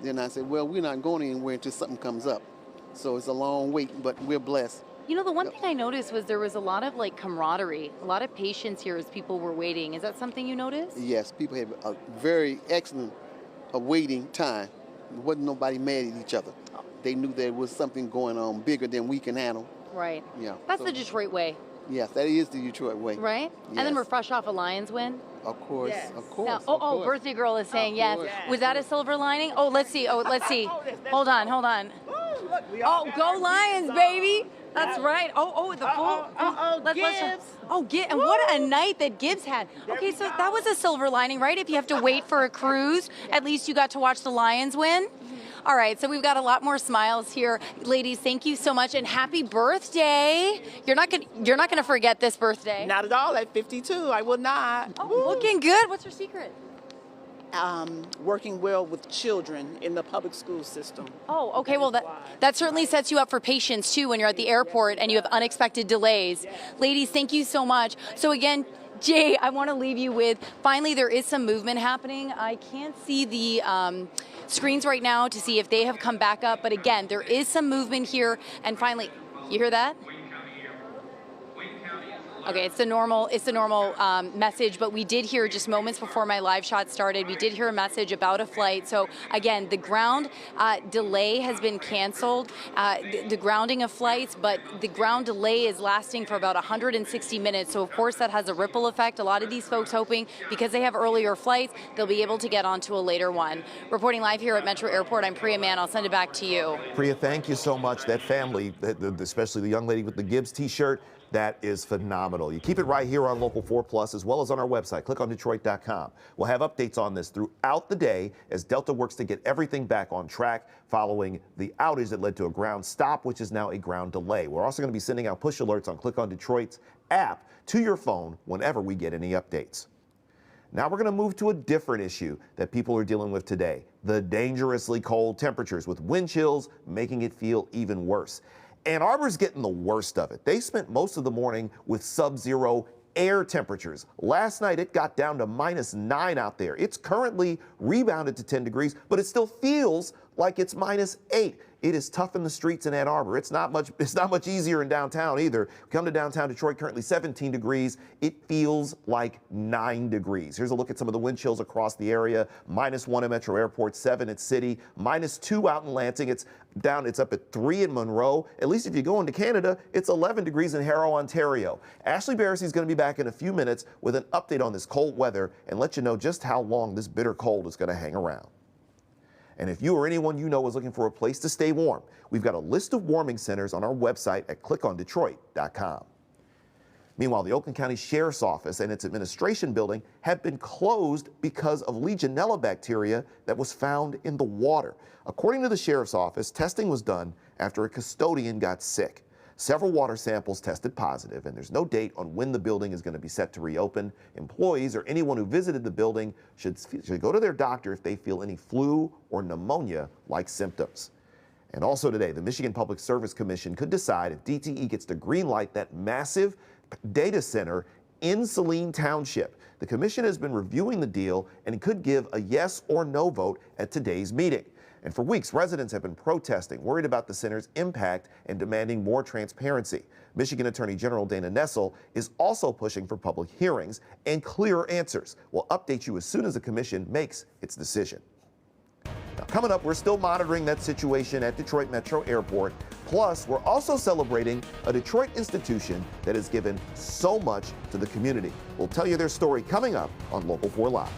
Then I said, well, we're not going anywhere until something comes up. So it's a long wait, but we're blessed. You know, the one thing I noticed was there was a lot of like camaraderie, a lot of patience here as people were waiting. Is that something you noticed? Yes, people had a very excellent waiting time. There wasn't nobody mad at each other. They knew there was something going on bigger than we can handle. Right. Yeah. That's the Detroit way. Yes, that is the Detroit way. Right? Yes. And then we're fresh off a Lions win. Of course, Yes. of course. Now, of course. birthday girl is saying yes. Was that a silver lining? Oh, let's see. Hold on. Oh, go Lions, baby. That's right. The full. Gibbs. And what a night that Gibbs had. Okay, so that was a silver lining, right? If you have to wait for a cruise, at least you got to watch the Lions win. All right, so we've got a lot more smiles here. Ladies, thank you so much and happy birthday. You're not gonna forget this birthday. Not at all. At 52, I will not. Oh, looking good. What's your secret? Working well with children in the public school system. Oh, okay. Well, that certainly sets you up for patience, too, when you're at the airport and you have unexpected delays. Ladies, thank you so much. So, again, Jay, I want to leave you with, finally, there is some movement happening. I can't see the screens right now to see if they have come back up. But, again, there is some movement here. And finally, you hear that? Okay, it's the normal message, but we did hear just moments before my live shot started, we did hear a message about a flight. So again, the ground delay has been canceled, the grounding of flights, but the ground delay is lasting for about 160 minutes. So of course that has a ripple effect. A lot of these folks hoping because they have earlier flights, they'll be able to get onto a later one. Reporting live here at Metro Airport, I'm Priya Mann. I'll send it back to you. Priya, thank you so much. That family, especially the young lady with the Gibbs t-shirt, that is phenomenal. You keep it right here on Local 4 Plus as well as on our website, clickondetroit.com. We'll have updates on this throughout the day as Delta works to get everything back on track following the outage that led to a ground stop, which is now a ground delay. We're also going to be sending out push alerts on Click on Detroit's app to your phone whenever we get any updates. Now we're going to move to a different issue that people are dealing with today, the dangerously cold temperatures with wind chills making it feel even worse. Ann Arbor's getting the worst of it. They spent most of the morning with sub-zero air temperatures. Last night, it got down to -9 out there. It's currently rebounded to 10 degrees, but it still feels like it's -8. it is tough in the streets in Ann Arbor. It's not much easier in downtown either. Come to downtown Detroit, currently 17 degrees. It feels like 9 degrees. Here's a look at some of the wind chills across the area. -1 at Metro Airport, 7 at City, -2 out in Lansing. It's up at 3 in Monroe. At least if you go into Canada, it's 11 degrees in Harrow, Ontario. Ashley Barrissey is going to be back in a few minutes with an update on this cold weather and let you know just how long this bitter cold is going to hang around. And if you or anyone you know is looking for a place to stay warm, we've got a list of warming centers on our website at clickondetroit.com. Meanwhile, the Oakland County Sheriff's Office and its administration building have been closed because of Legionella bacteria that was found in the water. According to the Sheriff's Office, testing was done after a custodian got sick. Several water samples tested positive, and there's no date on when the building is going to be set to reopen. Employees or anyone who visited the building should go to their doctor if they feel any flu or pneumonia-like symptoms. And also today, the Michigan Public Service Commission could decide if DTE gets to greenlight that massive data center in Saline Township. The commission has been reviewing the deal and could give a yes or no vote at today's meeting. And for weeks, residents have been protesting, worried about the center's impact and demanding more transparency. Michigan Attorney General Dana Nessel is also pushing for public hearings and clearer answers. We'll update you as soon as the commission makes its decision. Now, coming up, we're still monitoring that situation at Detroit Metro Airport. Plus, we're also celebrating a Detroit institution that has given so much to the community. We'll tell you their story coming up on Local 4 Live.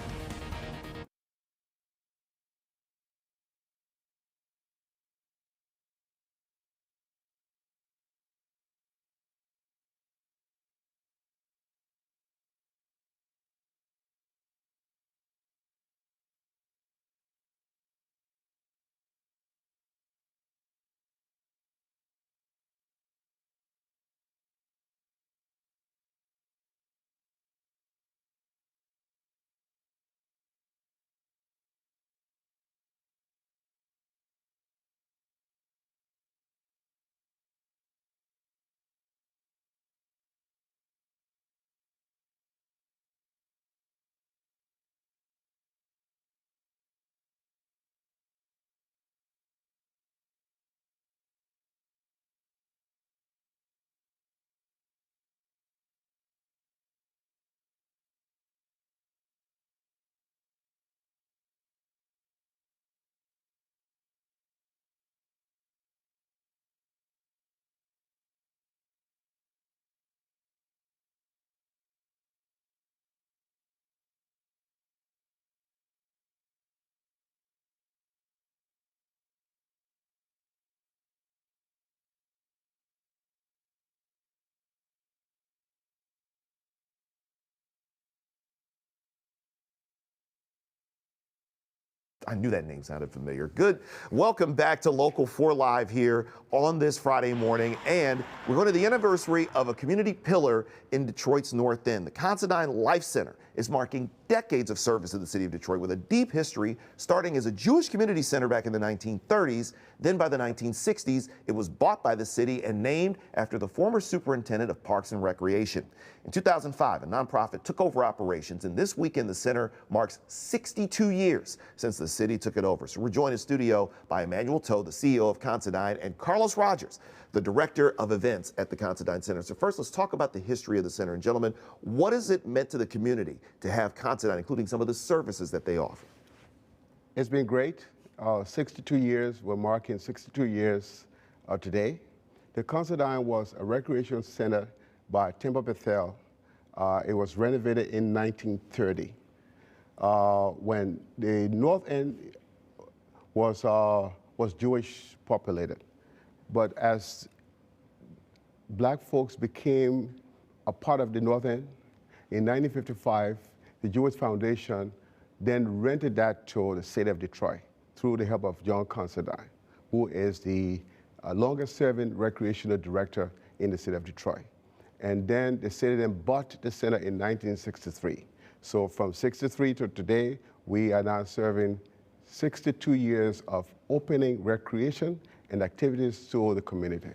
I knew that name sounded familiar. Good. Welcome back to Local 4 Live here on this Friday morning. And we're going to the anniversary of a community pillar in Detroit's North End. The Considine Life Center is marking decades of service to the city of Detroit with a deep history, starting as a Jewish community center back in the 1930s. Then by the 1960s, it was bought by the city and named after the former superintendent of Parks and Recreation. In 2005, a nonprofit took over operations, and this weekend the center marks 62 years since the city took it over. So we're joined in studio by Emmanuel Toe, the CEO of Considine, and Carlos Rogers, the director of events at the Considine Center. So first, let's talk about the history of the center. And gentlemen, what has it meant to the community to have Considine, including some of the services that they offer? It's been great. 62 years, we're marking 62 years today. The Considine was a recreation center by Timber Bethel. It was renovated in 1930 when the North End was Jewish populated. But as black folks became a part of the North End, in 1955, the Jewish Foundation then rented that to the city of Detroit through the help of John Considine, who is the longest serving recreational director in the city of Detroit. And then the city then bought the center in 1963. So from 63 to today, we are now serving 62 years of opening recreation and activities to the community.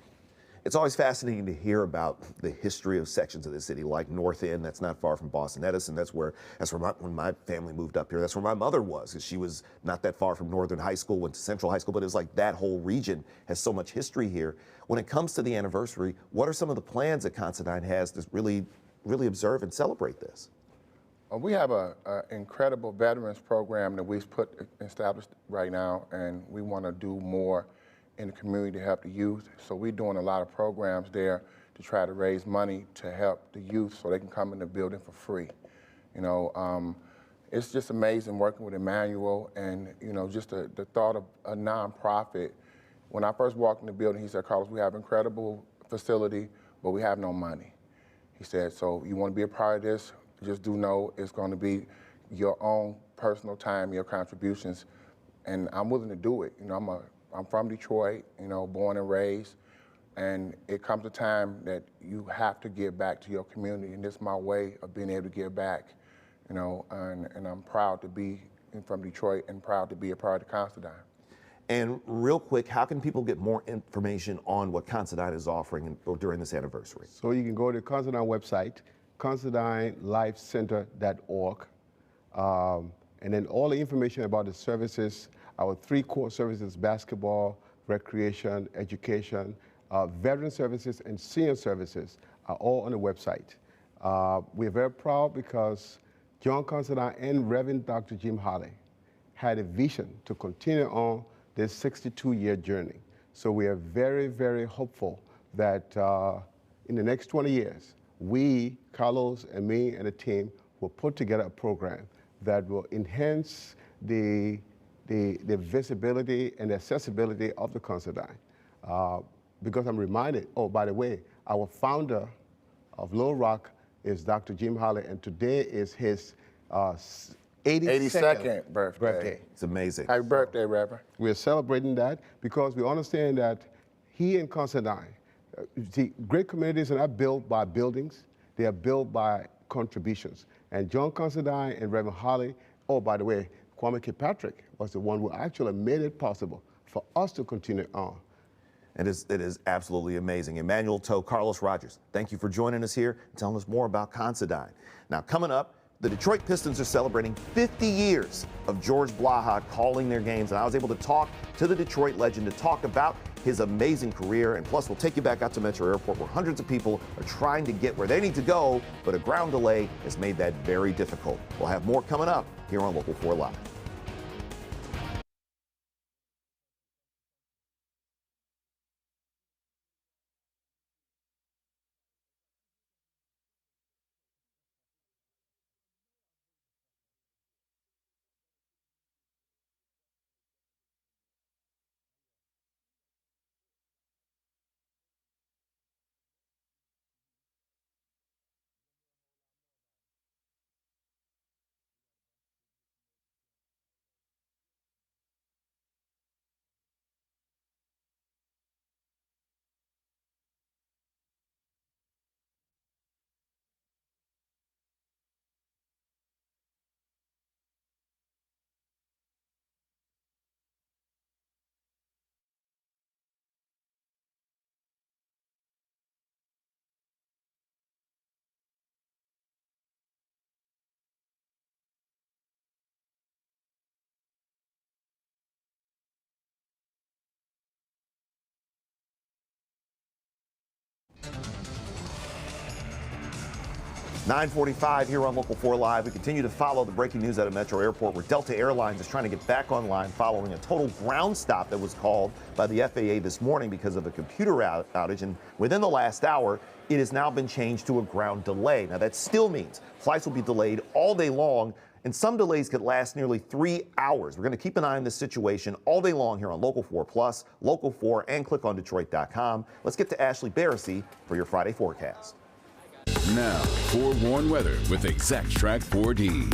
It's always fascinating to hear about the history of sections of the city, like North End. That's not far from Boston Edison. That's where when my family moved up here. That's where my mother was, because she was not that far from Northern High School, went to Central High School. But it's like that whole region has so much history here. When it comes to the anniversary, what are some of the plans that Considine has to really observe and celebrate this? We have an incredible veterans program that we've established right now, and we want to do more in the community to help the youth. So we're doing a lot of programs there to try to raise money to help the youth so they can come in the building for free. You know, it's just amazing working with Emmanuel, and you know, just the thought of a nonprofit. When I first walked in the building, he said, "Carlos, we have an incredible facility, but we have no money." He said, "So you want to be a part of this? Just do know it's going to be your own personal time, your contributions," and I'm willing to do it. You know, I'm from Detroit, you know, born and raised, and it comes a time that you have to give back to your community, and this is my way of being able to give back, you know, and I'm proud to be from Detroit and proud to be a part of Considine. And real quick, how can people get more information on what Considine is offering during this anniversary? So you can go to the Considine website, considinelifecenter.org, and then all the information about the services, our 3 core services: basketball, recreation, education, veteran services, and senior services are all on the website. We're very proud because John Considine and Reverend Dr. Jim Holley had a vision to continue on this 62-year journey. So we are very, very hopeful that in the next 20 years, we, Carlos and me and the team, will put together a program that will enhance the visibility and accessibility of the Considine. Because I'm reminded, oh, by the way, our founder of Little Rock is Dr. Jim Holley, and today is his 82nd birthday. It's amazing. Happy birthday, Reverend. We're celebrating that because we understand that he and Considine, see, great communities are not built by buildings, they are built by contributions. And John Considine and Reverend Holley, oh, by the way, Kwame Kilpatrick was the one who actually made it possible for us to continue on. It is absolutely amazing. Emmanuel Toe, Carlos Rogers, thank you for joining us here and telling us more about Considine. Now, coming up, the Detroit Pistons are celebrating 50 years of George Blaha calling their games, and I was able to talk to the Detroit legend to talk about his amazing career, and plus we'll take you back out to Metro Airport where hundreds of people are trying to get where they need to go, but a ground delay has made that very difficult. We'll have more coming up here on Local 4 Live. .45 here on Local 4 Live. We continue to follow the breaking news out of Metro Airport, where Delta Airlines is trying to get back online following a total ground stop that was called by the FAA this morning because of a computer outage. And within the last hour, it has now been changed to a ground delay. Now, that still means flights will be delayed all day long, and some delays could last nearly 3 hours. We're going to keep an eye on this situation all day long here on Local 4 Plus, Local 4, and clickondetroit.com. Let's get to Ashley Barrissey for your Friday forecast. Now, forewarned weather with Exact Track 4D.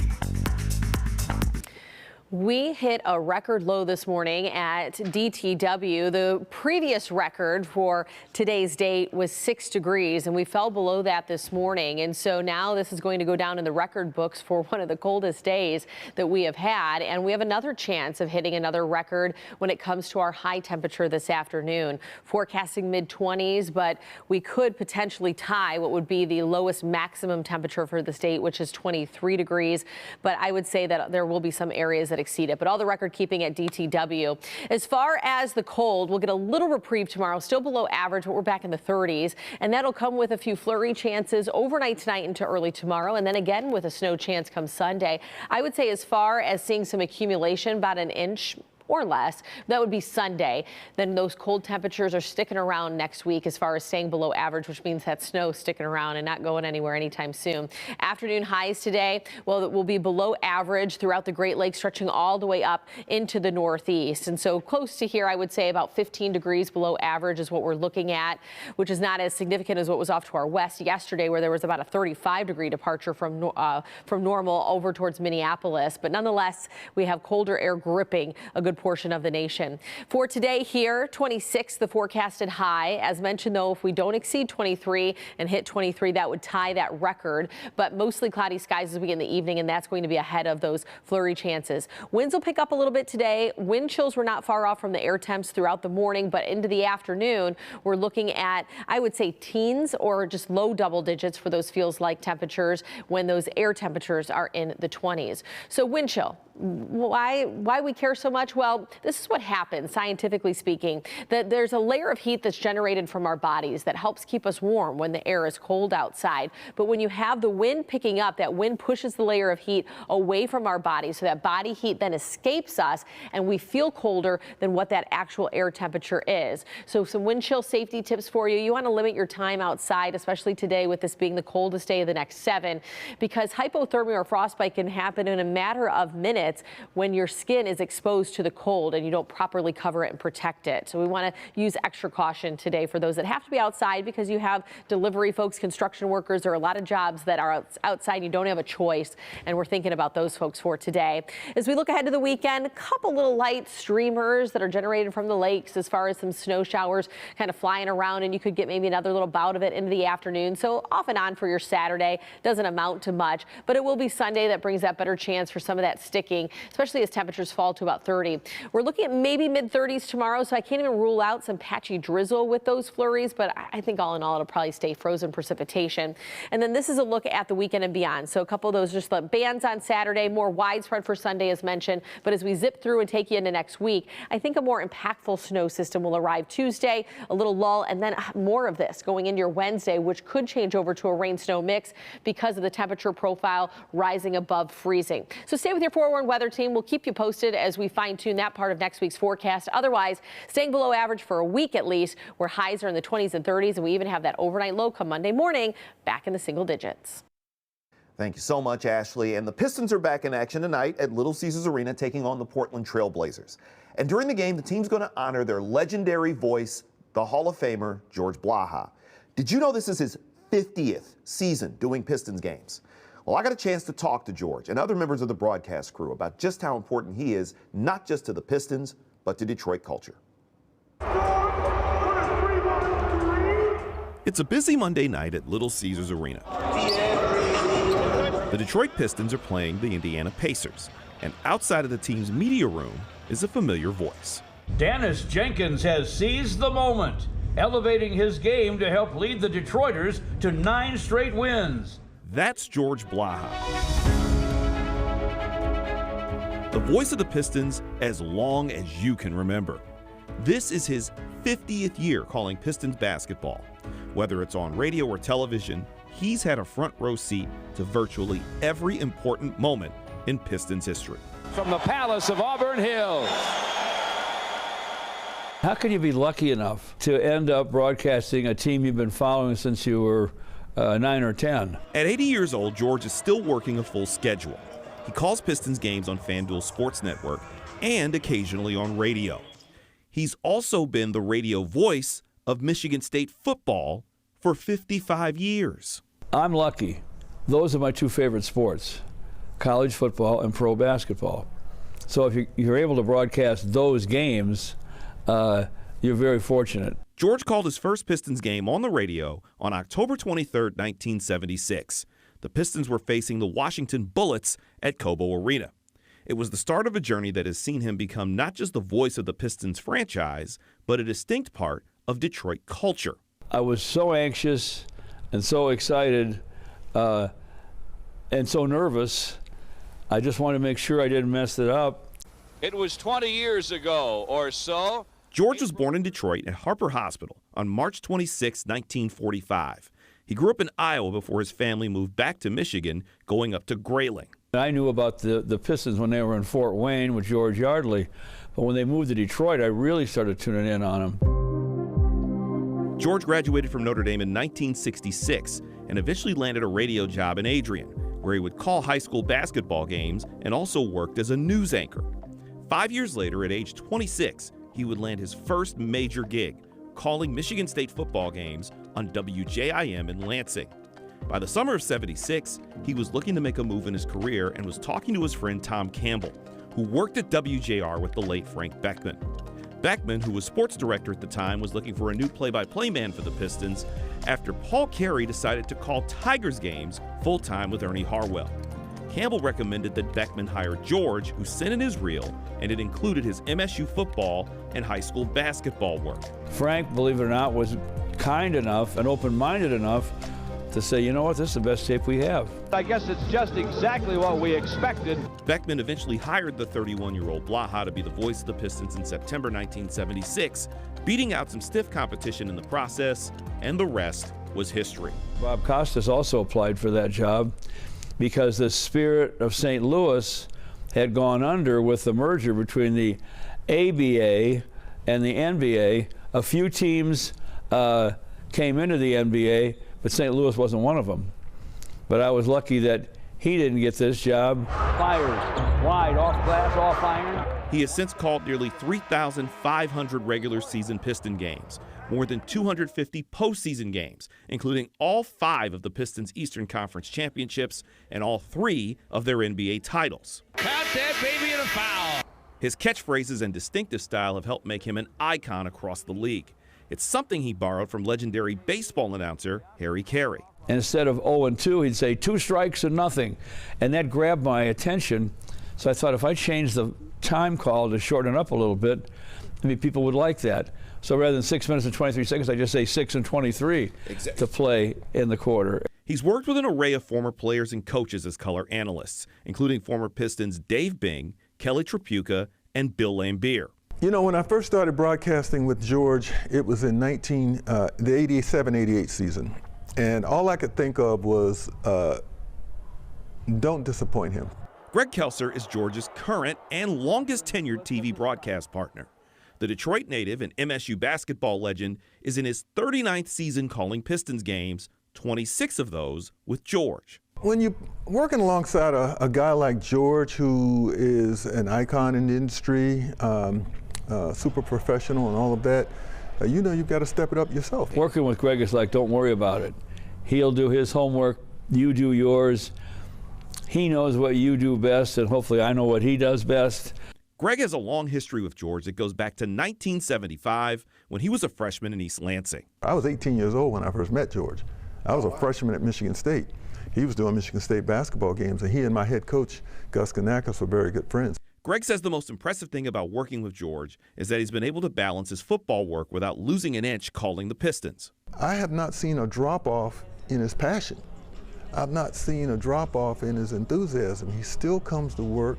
We hit a record low this morning at DTW. The previous record for today's date was 6 degrees, and we fell below that this morning. And so now this is going to go down in the record books for one of the coldest days that we have had. And we have another chance of hitting another record when it comes to our high temperature this afternoon. Forecasting mid-20s, but we could potentially tie what would be the lowest maximum temperature for the state, which is 23 degrees. But I would say that there will be some areas that exceed it, but all the record keeping at DTW. As far as the cold, we'll get a little reprieve tomorrow, still below average, but we're back in the 30s, and that'll come with a few flurry chances overnight tonight into early tomorrow, and then again with a snow chance come Sunday. I would say as far as seeing some accumulation, about an inch or less, that would be Sunday. Then those cold temperatures are sticking around next week as far as staying below average, which means that snow sticking around and not going anywhere anytime soon. Afternoon highs today, well, it will be below average throughout the Great Lakes, stretching all the way up into the northeast. And so close to here, I would say about 15 degrees below average is what we're looking at, which is not as significant as what was off to our west yesterday, where there was about a 35-degree departure from normal over towards Minneapolis. But nonetheless, we have colder air gripping a good portion of the nation. For today here, 26, the forecasted high. As mentioned, though, if we don't exceed 23 and hit 23, that would tie that record. But mostly cloudy skies as we get in the evening, and that's going to be ahead of those flurry chances. Winds will pick up a little bit today. Wind chills were not far off from the air temps throughout the morning, but into the afternoon, we're looking at, I would say, teens or just low double digits for those feels like temperatures when those air temperatures are in the 20s. So wind chill. Why we care so much? Well, this is what happens, scientifically speaking, that there's a layer of heat that's generated from our bodies that helps keep us warm when the air is cold outside. But when you have the wind picking up, that wind pushes the layer of heat away from our body, so that body heat then escapes us and we feel colder than what that actual air temperature is. So some wind chill safety tips for you. You want to limit your time outside, especially today with this being the coldest day of the next 7, because hypothermia or frostbite can happen in a matter of minutes when your skin is exposed to the cold and you don't properly cover it and protect it. So we want to use extra caution today for those that have to be outside, because you have delivery folks, construction workers. There are a lot of jobs that are outside. You don't have a choice, and we're thinking about those folks for today. As we look ahead to the weekend, a couple little light streamers that are generated from the lakes as far as some snow showers kind of flying around, and you could get maybe another little bout of it into the afternoon. So off and on for your Saturday. Doesn't amount to much, but it will be Sunday that brings that better chance for some of that sticking, especially as temperatures fall to about 30. We're looking at maybe mid-30s tomorrow, so I can't even rule out some patchy drizzle with those flurries, but I think all in all, it'll probably stay frozen precipitation. And then this is a look at the weekend and beyond. So a couple of those just the bands on Saturday, more widespread for Sunday as mentioned. But as we zip through and take you into next week, I think a more impactful snow system will arrive Tuesday, a little lull, and then more of this going into your Wednesday, which could change over to a rain-snow mix because of the temperature profile rising above freezing. So stay with your forewarned weather team. We'll keep you posted as we fine-tune that part of next week's forecast. Otherwise, staying below average for a week at least, where highs are in the 20s and 30s, and we even have that overnight low come Monday morning back in the single digits. Thank you so much, Ashley. And the Pistons are back in action tonight at Little Caesars Arena, taking on the Portland Trail Blazers. And during the game, the team's going to honor their legendary voice, the Hall of Famer, George Blaha. Did you know this is his 50th season doing Pistons games? Well, I got a chance to talk to George and other members of the broadcast crew about just how important he is, not just to the Pistons, but to Detroit culture. It's a busy Monday night at Little Caesars Arena. The Detroit Pistons are playing the Indiana Pacers, and outside of the team's media room is a familiar voice. Dennis Jenkins has seized the moment, elevating his game to help lead the Detroiters to 9 straight wins. That's George Blaha, the voice of the Pistons as long as you can remember. This is his 50th year calling Pistons basketball. Whether it's on radio or television, he's had a front row seat to virtually every important moment in Pistons history. From the Palace of Auburn Hills. How can you be lucky enough to end up broadcasting a team you've been following since you were 9 or 10? At 80 years old, George is still working a full schedule. He calls Pistons games on FanDuel Sports Network and occasionally on radio. He's also been the radio voice of Michigan State football for 55 years. I'm lucky. Those are my 2 favorite sports, college football and pro basketball. So if you're able to broadcast those games, you're very fortunate. George called his first Pistons game on the radio on October 23, 1976. The Pistons were facing the Washington Bullets at Cobo Arena. It was the start of a journey that has seen him become not just the voice of the Pistons franchise, but a distinct part of Detroit culture. I was so anxious and so excited and so nervous. I just wanted to make sure I didn't mess it up. It was 20 years ago or so. George was born in Detroit at Harper Hospital on March 26, 1945. He grew up in Iowa before his family moved back to Michigan, going up to Grayling. I knew about the Pistons when they were in Fort Wayne with George Yardley, but when they moved to Detroit, I really started tuning in on them. George graduated from Notre Dame in 1966 and eventually landed a radio job in Adrian, where he would call high school basketball games and also worked as a news anchor. 5 years later, at age 26, he would land his first major gig, calling Michigan State football games on WJIM in Lansing. By the summer of '76, he was looking to make a move in his career and was talking to his friend Tom Campbell, who worked at WJR with the late Frank Beckman. Beckman, who was sports director at the time, was looking for a new play-by-play man for the Pistons after Paul Carey decided to call Tigers games full-time with Ernie Harwell. Campbell recommended that Beckman hire George, who sent in his reel, and it included his MSU football and high school basketball work. Frank, believe it or not, was kind enough and open-minded enough to say, you know what, this is the best tape we have. I guess it's just exactly what we expected. Beckman eventually hired the 31-year-old Blaha to be the voice of the Pistons in September 1976, beating out some stiff competition in the process, and the rest was history. Bob Costas also applied for that job because the Spirit of St. Louis had gone under with the merger between the ABA and the NBA. A few teams came into the NBA, but St. Louis wasn't one of them. But I was lucky that he didn't get this job. Fires, wide, off glass, off iron. He has since called nearly 3,500 regular season Piston games, more than 250 postseason games, including all 5 of the Pistons' Eastern Conference championships and all 3 of their NBA titles. Count that baby in a foul. His catchphrases and distinctive style have helped make him an icon across the league. It's something he borrowed from legendary baseball announcer Harry Carey. And instead of 0-2, he'd say 2 strikes and nothing. And that grabbed my attention. So I thought if I changed the time call to shorten it up a little bit, maybe people would like that. So rather than 6 minutes and 23 seconds, I just say 6 and 23 to play in the quarter. He's worked with an array of former players and coaches as color analysts, including former Pistons Dave Bing, Kelly Tripucka, and Bill Laimbeer. You know, when I first started broadcasting with George, it was in the 87-88 season. And all I could think of was, don't disappoint him. Greg Kelser is George's current and longest tenured TV broadcast partner. The Detroit native and MSU basketball legend is in his 39th season calling Pistons games, 26 of those with George. When you're working alongside a guy like George, who is an icon in the industry, super professional and all of that, you know you've got to step it up yourself. Working with Greg is like, don't worry about it. He'll do his homework, you do yours. He knows what you do best, and hopefully I know what he does best. Greg has a long history with George that goes back to 1975 when he was a freshman in East Lansing. I was 18 years old when I first met George. I was a freshman at Michigan State. He was doing Michigan State basketball games, and he and my head coach, Gus Kanakis, were very good friends. Greg says the most impressive thing about working with George is that he's been able to balance his football work without losing an inch calling the Pistons. I have not seen a drop-off in his passion. I've not seen a drop-off in his enthusiasm. He still comes to work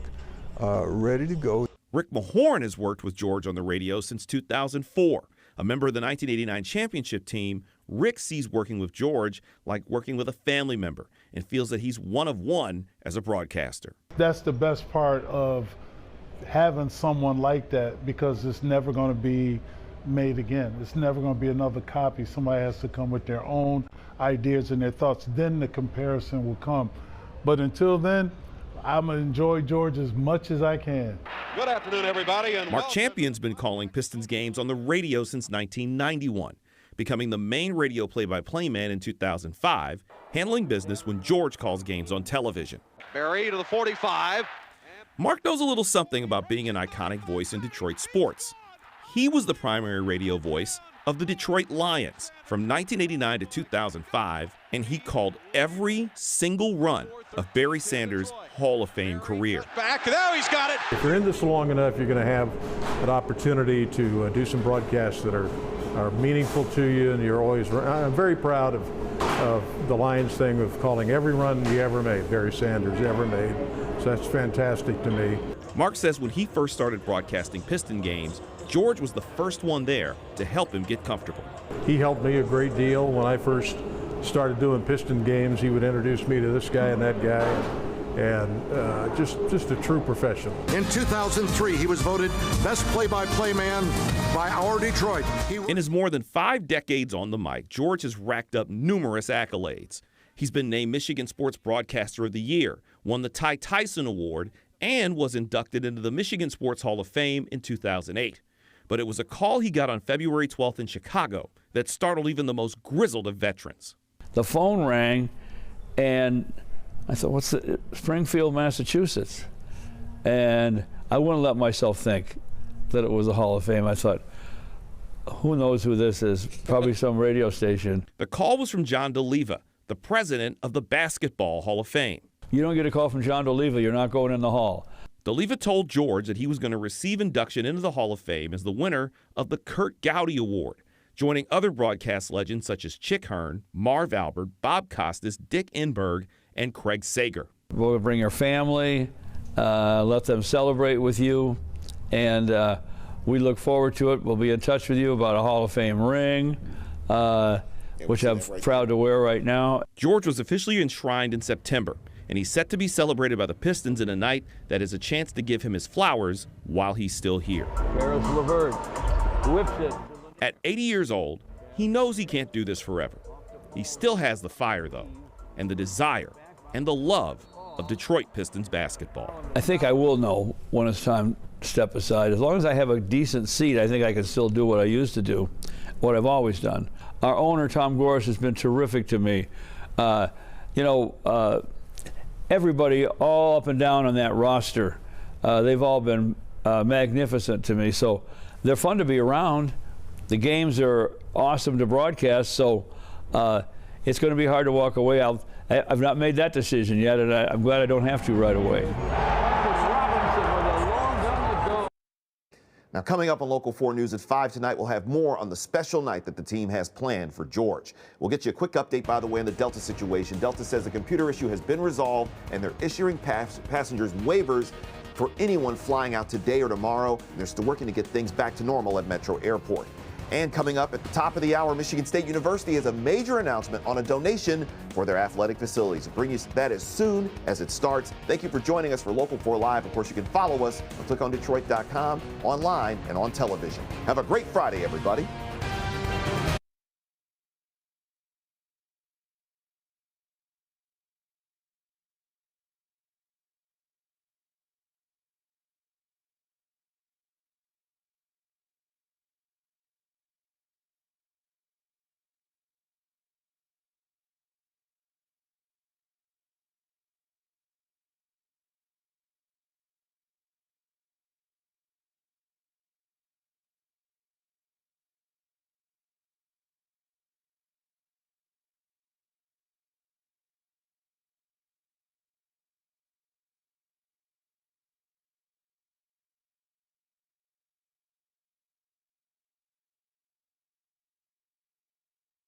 ready to go. Rick Mahorn has worked with George on the radio since 2004. A member of the 1989 championship team, Rick sees working with George like working with a family member and feels that he's one of one as a broadcaster. That's the best part of having someone like that, because it's never going to be made again. It's never going to be another copy. Somebody has to come with their own ideas and their thoughts. Then the comparison will come. But until then, I'm going to enjoy George as much as I can. Good afternoon, everybody. And Mark Champion's been calling Pistons games on the radio since 1991, becoming the main radio play-by-play man in 2005, handling business when George calls games on television. Barry to the 45. Mark knows a little something about being an iconic voice in Detroit sports. He was the primary radio voice of the Detroit Lions from 1989 to 2005, and he called every single run of Barry Sanders' Hall of Fame career. Back, now he's got it. If you're in this long enough, you're going to have an opportunity to do some broadcasts that are meaningful to you, and you're always, I'm very proud of the Lions thing of calling every run you ever made, Barry Sanders ever made. So that's fantastic to me. Mark says when he first started broadcasting Piston games, George was the first one there to help him get comfortable. He helped me a great deal. When I first started doing Piston games, he would introduce me to this guy and that guy, and just a true professional. In 2003, he was voted best play-by-play man by Our Detroit. In his more than 5 decades on the mic, George has racked up numerous accolades. He's been named Michigan Sports Broadcaster of the Year, won the Ty Tyson Award, and was inducted into the Michigan Sports Hall of Fame in 2008. But it was a call he got on February 12th in Chicago that startled even the most grizzled of veterans. The phone rang, and I thought, what's the Springfield, Massachusetts? And I wouldn't let myself think that it was the Hall of Fame. I thought, who knows who this is? Probably some radio station. The call was from John DeLeva, the president of the Basketball Hall of Fame. You don't get a call from John DeLeva, you're not going in the Hall. DeLeva told George that he was going to receive induction into the Hall of Fame as the winner of the Kurt Gowdy Award, joining other broadcast legends such as Chick Hearn, Marv Albert, Bob Costas, Dick Enberg, and Craig Sager. We'll bring your family, let them celebrate with you, and we look forward to it. We'll be in touch with you about a Hall of Fame ring, which I'm proud to wear right now. George was officially enshrined in September, and he's set to be celebrated by the Pistons in a night that is a chance to give him his flowers while he's still here. Harris LeVert whips it. At 80 years old, he knows he can't do this forever. He still has the fire, though, and the desire and the love of Detroit Pistons basketball. I think I will know when it's time to step aside. As long as I have a decent seat, I think I can still do what I used to do, what I've always done. Our owner, Tom Gores, has been terrific to me. Everybody all up and down on that roster, they've all been magnificent to me. So they're fun to be around. The games are awesome to broadcast, so it's going to be hard to walk away. I've not made that decision yet, and I'm glad I don't have to right away. Now, coming up on Local 4 News at 5 tonight, we'll have more on the special night that the team has planned for George. We'll get you a quick update, by the way, on the Delta situation. Delta says the computer issue has been resolved, and they're issuing passengers waivers for anyone flying out today or tomorrow. And they're still working to get things back to normal at Metro Airport. And coming up at the top of the hour, Michigan State University has a major announcement on a donation for their athletic facilities. We'll bring you that as soon as it starts. Thank you for joining us for Local 4 Live. Of course, you can follow us on clickondetroit.com, online, and on television. Have a great Friday, everybody.